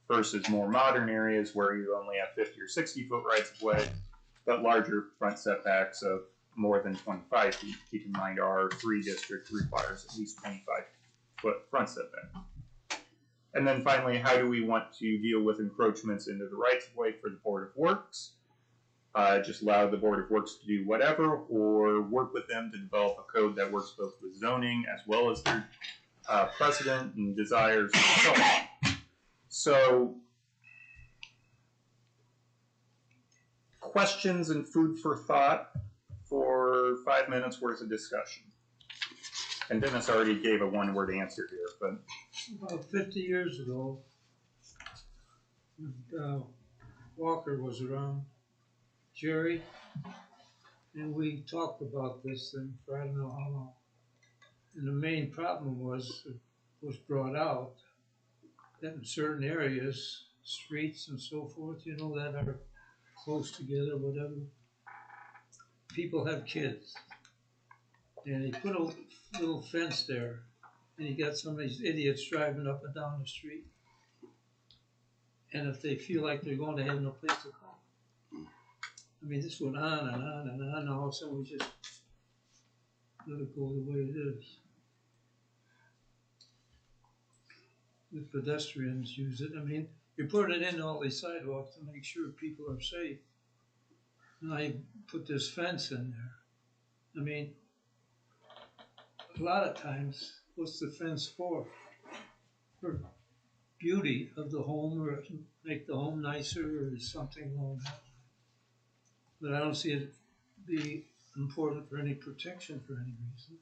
versus more modern areas where you only have 50 or 60 foot rights of way, but larger front setbacks of more than 25 feet. Keep in mind our R3 district requires at least 25 foot front setback. And then finally, how do we want to deal with encroachments into the rights of way for the Board of Works? Just allow the Board of Works to do whatever, or work with them to develop a code that works both with zoning as well as their precedent and desires and so on. So, questions and food for thought for 5 minutes worth of discussion. And Dennis already gave a one-word answer here, but About 50 years ago, Walker was around, Jerry, and we talked about this thing for I don't know how long. And the main problem was brought out that in certain areas, streets and so forth, you know, that are close together, whatever, people have kids. And he put a little fence there, and you got some of these idiots driving up and down the street. And if they feel like they're going, they have no place to go. I mean, this went on and on and on, and all of a sudden we just let it go the way it is. The pedestrians use it. I mean, you put it in all these sidewalks to make sure people are safe. And I put this fence in there. I mean, a lot of times, what's the fence for? For beauty of the home, or to make the home nicer, or something along that line. But I don't see it be important for any protection for any reason.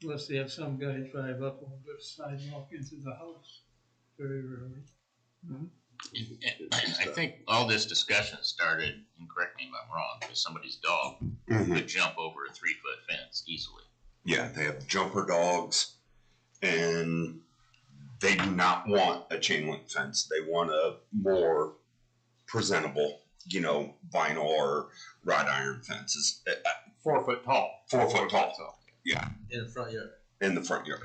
Unless they have some guy drive up on the sidewalk into the house, very rarely. And I think all this discussion started, and correct me if I'm wrong, because somebody's dog could jump over a 3-foot fence easily. Yeah, they have jumper dogs, and they do not want a chain link fence. They want a more presentable, you know, vinyl or wrought iron fences. 4 foot tall. 4 foot tall. Yeah. In the front yard. In the front yard.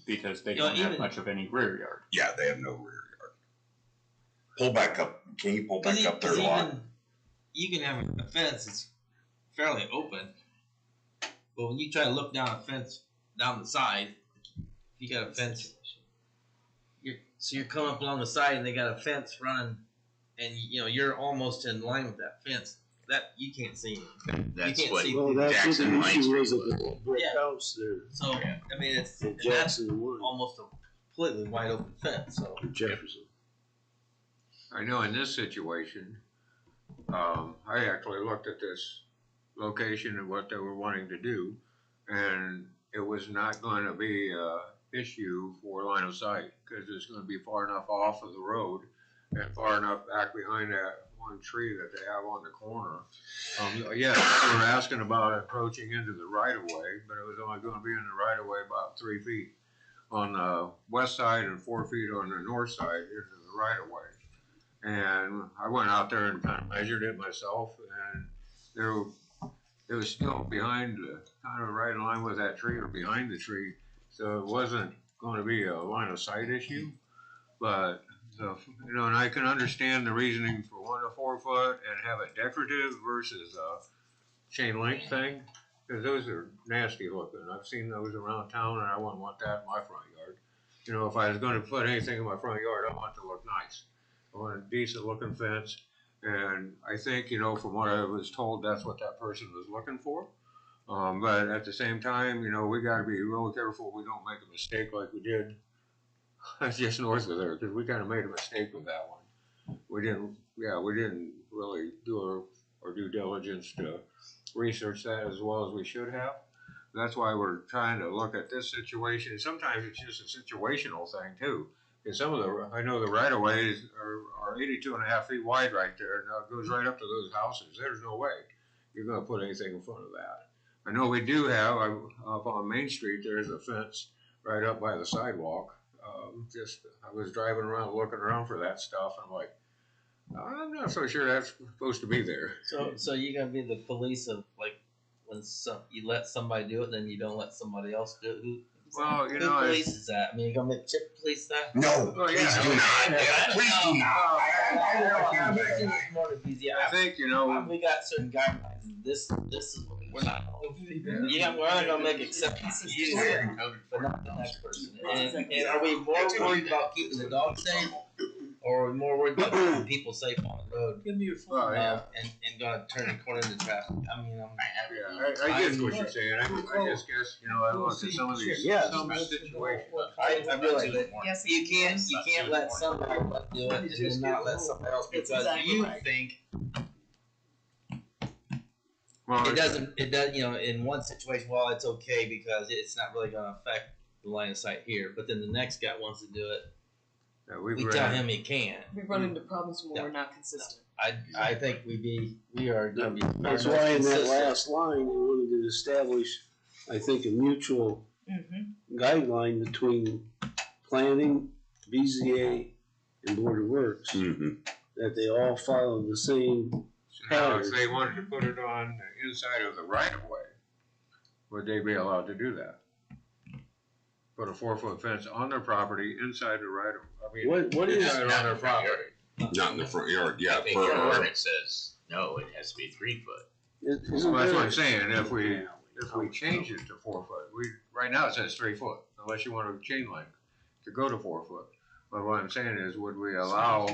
Because they don't have much of any rear yard. Yeah, they have no rear yard. Pull back up. Can you pull back up their lot? You can have a fence that's fairly open, but when you try to look down a fence down the side, you got a fence. You're coming up along the side, and they got a fence running, and you know you're almost in line with that fence. That you can't see. That's you can't what see. Well, that's what Jackson the High issue Street was at was. the brick house there. So I mean, it's In and that's Jackson Wood. almost a completely wide open fence. So Jefferson. I know in this situation, I actually looked at this location and what they were wanting to do, and it was not going to be an issue for line of sight because it's going to be far enough off of the road and far enough back behind that one tree that they have on the corner. Yes, they were asking about approaching into the right of way, but it was only going to be in the right of way about 3 feet on the west side and 4 feet on the north side into the right of way. And I went out there and kind of measured it myself, and it was still behind, kind of right in line with that tree or behind the tree. So it wasn't going to be a line of sight issue, but you know, and I can understand the reasoning for 1 to 4 foot and have it decorative versus a chain link thing, because those are nasty looking. I've seen those around town, and I wouldn't want that in my front yard. You know, if I was going to put anything in my front yard, I want it to look nice. I want a decent looking fence, and I think, you know, from what I was told, that's what that person was looking for. But at the same time, you know, we got to be really careful we don't make a mistake like we did just north of there, because we kind of made a mistake with that one. We didn't really do our due diligence to research that as well as we should have. That's why we're trying to look at this situation. Sometimes it's just a situational thing too. Because I know the right of ways are 82.5 feet wide right there. Now it goes right up to those houses. There's no way you're going to put anything in front of that. I know we do have up on Main Street. There's a fence right up by the sidewalk. I was driving around looking around for that stuff. And I'm like, I'm not so sure that's supposed to be there. So you gotta be the police of like when you let somebody do it, then you don't let somebody else do it. Well, you Who know, polices that? I mean, you're gonna make Chip police that? No, Oh, please yeah. do not. Please do not. I think, you know, We got certain guidelines. This is what we're not. We're only gonna make acceptances here, but not the next person. And are we more worried about keeping the dog safe, or are we more worried about keeping people safe on the road? Give me your phone. yeah. And gonna turn the corner into traffic. I mean, I get what you're saying. I just guess, you know, I look at some of these some situations. I realize that Yes, you can't let somebody do it and then not let somebody else because you think Well, it does, in one situation, well, it's okay because it's not really gonna affect the line of sight here, but then the next guy wants to do it, yeah, we tell him he can't. We run into problems when we're not consistent. I think we are gonna be. That's why in that last line, you wanted to establish, I think, a mutual guideline between planning, BZA, and Board of Works, that they all follow the same Now, if they wanted to put it on the inside of the right of way, would they be allowed to do that? Put a 4-foot fence on their property inside the right of, I mean, What is inside on their property. Not in the front yard, yeah. I think your ordinance says, no, it has to be 3 foot. Well, that's what I'm saying, if we change it to 4 foot, right now it says 3 foot, unless you want a chain link to go to 4 foot. But what I'm saying is, would we allow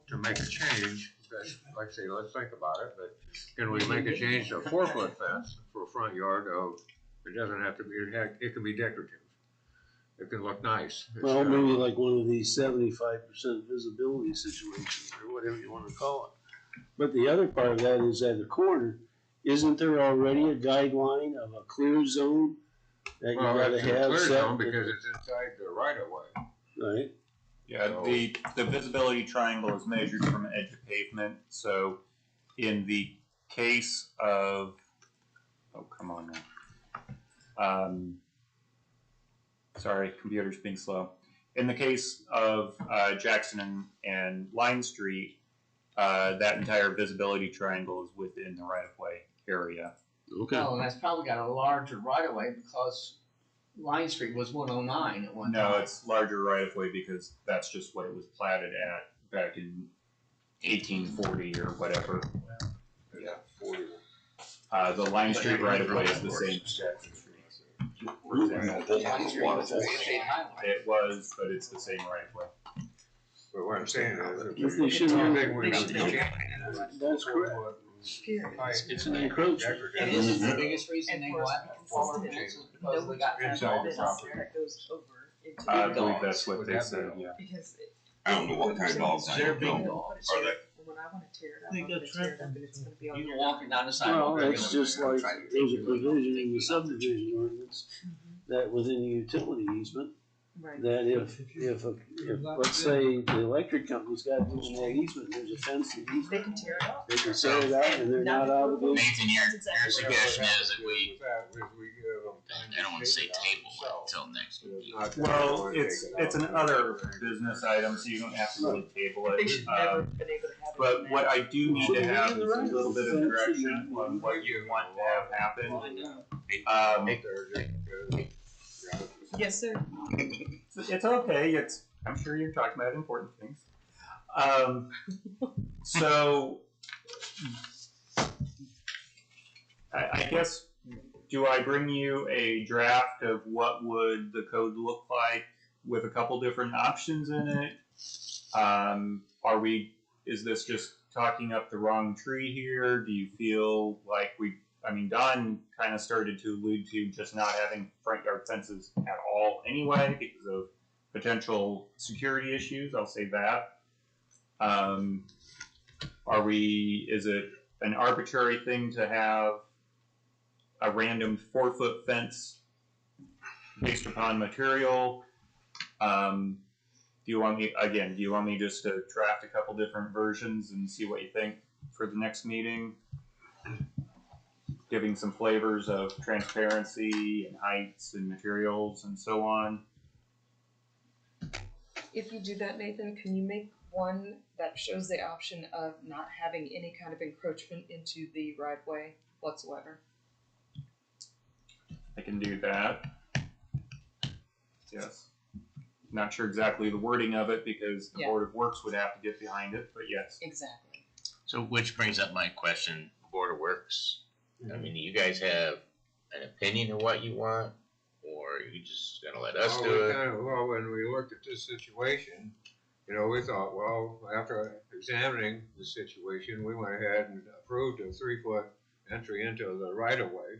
to make a change, like I say, let's think about it, but can we make a change to a 4-foot fence for a front yard it doesn't have to be, it can be decorative. It can look nice. Well, maybe like one of these 75% visibility situations, or whatever you wanna call it. But the other part of that is at the corner, isn't there already a guideline of a clear zone that you gotta it's a have clear set? zone because it's inside the right of way. Right, Yeah, the visibility triangle is measured from edge of pavement, so in the case of, oh, come on now. Sorry, computer's being slow. In the case of Jackson and Line Street, that entire visibility triangle is within the right-of-way area. okay. Well, and that's probably got a larger right of way because Line Street was 109 at one time. No, it's larger right-of-way because that's just what it was platted at back in 1840 or whatever. Yeah, 40. The Line Street right-of-way is the same as Jackson Street. It was, but it's the same right-of-way. But what I'm saying is, If they shouldn't, that's correct. It's an encroachment. And this is the biggest reason they And go for after conform consistent, changes because they got inside the this property. that goes over into I the believe dogs. that's what they said, yeah. Because I don't know what kind of dogs I They're have. big dogs. Are they? When I wanna tear it up, They I'm got gonna tear it up trampled. and it's gonna be on You your can walk it down the sidewalk. Well, it's regularly. just like, Try to there's a take your provision take in the you out. subdivision ordinance that within the utility easement, Right. that if let's say the electric company's got to use that easement, there's a fence that easement, They can tear it up. they can tear it out and they're not obligated. Nathan, your That's exactly suggestion is that we, give them time I don't wanna to say take it out table it themselves. until next week. Well, it's an other business item, so you don't have to really table They it. should never been able to have it. But in what there. I do need to have is a little bit of direction on what you want to have happen. Yes, sir. It's okay. I'm sure you're talking about important things. So I guess, do I bring you a draft of what would the code look like with a couple different options in it? Is this just talking up the wrong tree here? Do you feel like Don kind of started to allude to just not having front yard fences at all anyway because of potential security issues. I'll say that. Is it an arbitrary thing to have a random 4-foot fence based upon material? Do you want me just to draft a couple different versions and see what you think for the next meeting? Giving some flavors of transparency and heights and materials and so on. If you do that, Nathan, can you make one that shows the option of not having any kind of encroachment into the right of way whatsoever? I can do that. Yes. Not sure exactly the wording of it because the Board of Works would have to get behind it, but yes. Exactly. So which brings up my question, Board of Works. I mean, do you guys have an opinion of what you want, or are you just gonna let us do it? Well, when we looked at this situation, we thought, well, after examining the situation, we went ahead and approved a 3-foot entry into the right-of-way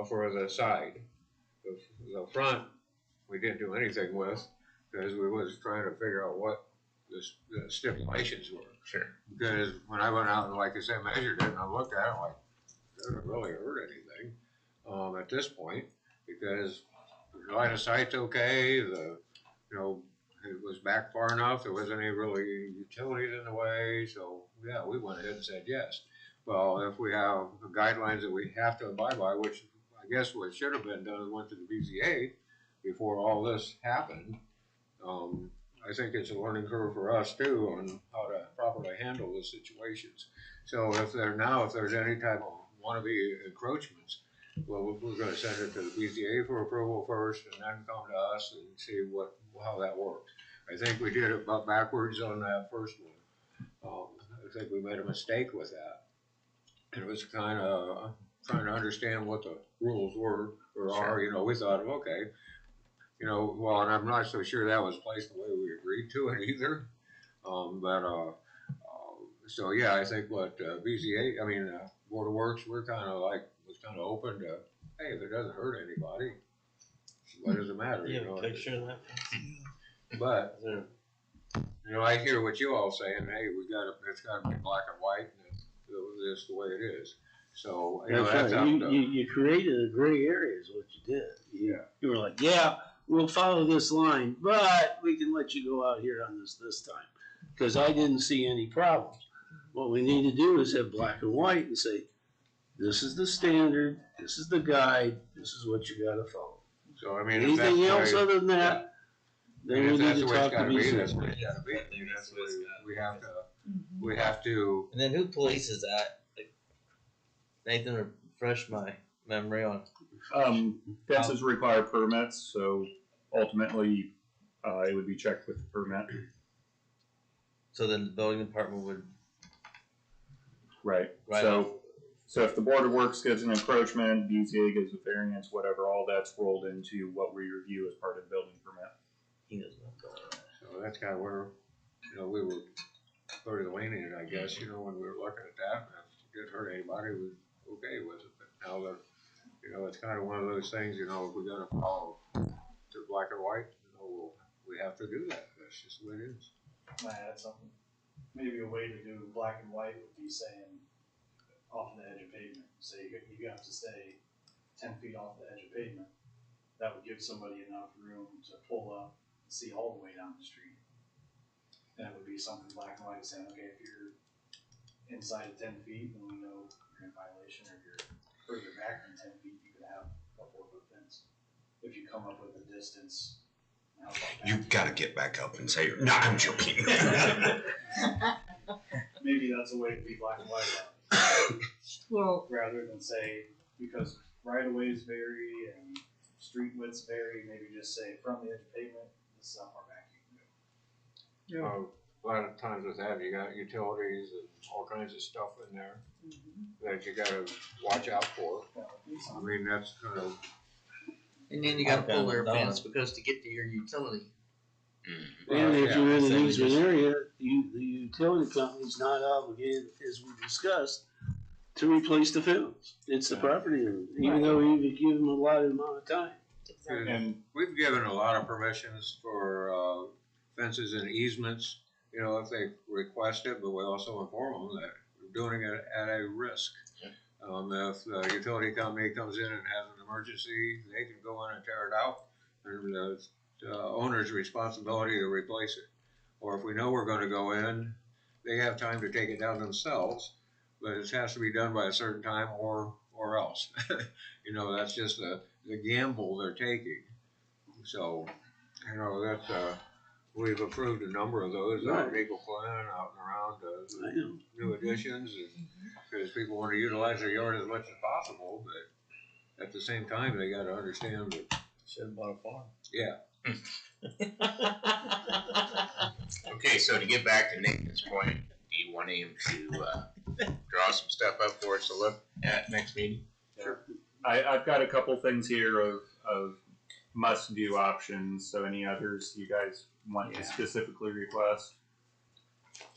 for the side. The front, we didn't do anything with because we was trying to figure out what the stipulations were. Sure. Because when I went out and, like I said, measured it, and I looked at it, like, doesn't really hurt anything, at this point, because the line of sight's okay, it was back far enough, there wasn't any really utilities in the way, so, yeah, we went ahead and said yes. Well, if we have the guidelines that we have to abide by, which I guess what should have been done is went to the BZA before all this happened. I think it's a learning curve for us too on how to properly handle the situations. So if there's any type of wannabe encroachments, well, we're gonna send it to the BZA for approval first and then come to us and see how that works. I think we did it about backwards on that first one. I think we made a mistake with that. And it was kind of trying to understand what the rules were or are, we thought, okay, well, and I'm not so sure that was placed the way we agreed to it either. So yeah, I think what BZA, Board of Works, was kind of open to, hey, if it doesn't hurt anybody, what does it matter? You have a picture of that? But I hear what you all saying. Hey, it's got to be black and white, and it's the way it is. So that's right. You created a gray area, is what you did. You were like, yeah, we'll follow this line, but we can let you go out here on this time, because I didn't see any problems. What we need to do is have black and white and say, this is the standard, this is the guide, this is what you got to follow. So anything else other than that, then we need to talk to BZA. That's the way we have to. And then who polices that? Like, Nathan, refresh my memory on. Fences require permits, so ultimately, it would be checked with the permit. So then the building department would. Right. Right. So if the Board of Works gives an encroachment, BZA gives a variance, whatever, all that's rolled into what we review as part of the building permit. He doesn't know. So that's kind of where, we were pretty lenient, I guess, when we were looking at that. And if it didn't hurt anybody, we were okay with it. But now that, it's kind of one of those things, if we're going to follow to black and white, we have to do that. That's just the way it is. Can I add something? Maybe a way to do black and white would be saying off the edge of pavement. Say you have to stay 10 feet off the edge of pavement. That would give somebody enough room to pull up and see all the way down the street. And it would be something black and white saying, okay, if you're inside of 10 feet, then we know you're in violation. Or if you're further back than 10 feet, you could have a 4-foot fence. If you come up with a distance. You've got to get back up and say, no, I'm joking. Maybe that's a way to be black and white. Well, rather than say, because right-of-ways vary and street widths vary, maybe just say from the edge of pavement, this is how far back you can go. A lot of times with that, you got utilities and all kinds of stuff in there that you got to watch out for. That's kind of. And then you got to pull their fence because to get to your utility. And if you're in an easement area, the utility company's not obligated, as we discussed, to replace the fence. It's the property owner, even though we give them a allotted amount of time. And we've given a lot of permissions for fences and easements, if they request it, but we also inform them that we're doing it at a risk. If the utility company comes in and has an emergency, they can go in and tear it out, and the owner's responsibility to replace it. Or if we know we're going to go in, they have time to take it down themselves, but it has to be done by a certain time or else. That's just the gamble they're taking. So, that's we've approved a number of those out in Eagle Glen, out and around new additions, because people want to utilize their yard as much as possible, but at the same time, they got to understand that. Should have bought a farm. Yeah. Okay, so to get back to Nathan's point, do you want him to draw some stuff up for us to look at next meeting? Sure. I've got a couple things here of must-do options, so any others you guys want to specifically request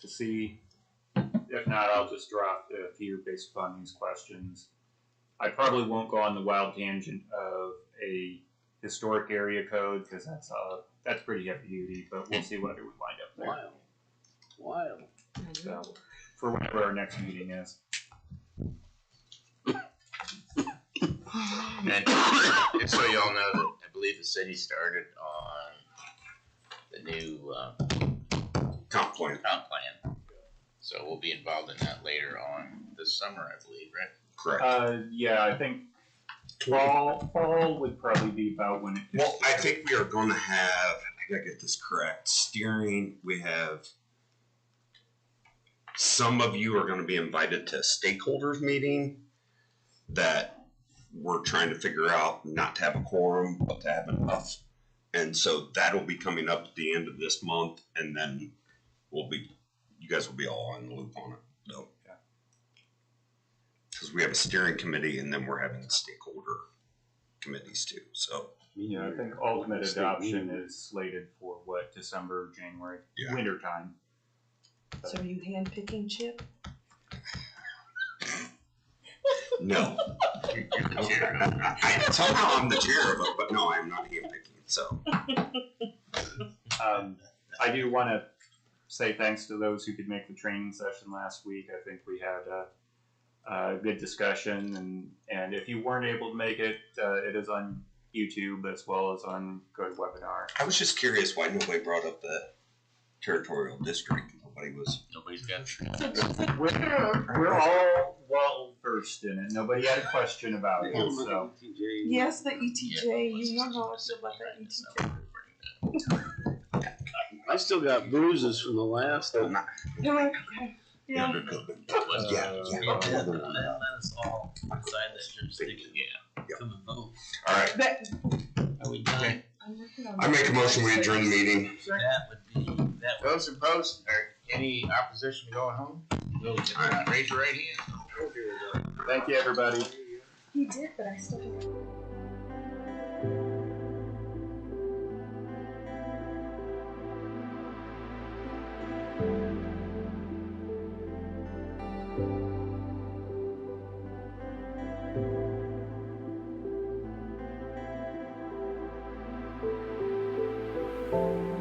to see? If not, I'll just drop a few based upon these questions. I probably won't go on the wild tangent of a historic area code, because that's pretty heavy duty, but we'll see whether we wind up there. Wild. So, for whenever our next meeting is. And just so y'all know, that I believe the city started on the new Comp plan. So we'll be involved in that later on this summer, I believe, right? Correct. Yeah, I think fall would probably be about when it. Well, I think we are going to have, I gotta get this correct, steering, we have, some of you are going to be invited to a stakeholders meeting that we're trying to figure out not to have a quorum, but to have enough. And so that'll be coming up at the end of this month, and then you guys will be all on the loop on it. So, because we have a steering committee, and then we're having stakeholder committees too. So Yeah, I think ultimate adoption is slated for what, December, January, winter time. So are you hand picking, Chip? no, somehow I'm the chair of it, but no, I'm not hand picking. So I do want to say thanks to those who could make the training session last week. I think we had a good discussion, and if you weren't able to make it, it is on YouTube as well as on GoToWebinar. I was just curious why nobody brought up the territorial district. Nobody's got We're all well versed in it. Nobody had a question about it. So Yes, the ETJ. You know how I feel about that ETJ. I still got bruises from the last one. Yeah. Let us all decide that jurisdiction. Come and vote. All right. Are we done? I make a motion we adjourn the meeting. That would be that. Those opposed, or any opposition to going home? Raise your right hand. thank you, everybody. He did, but I still have. Thank you.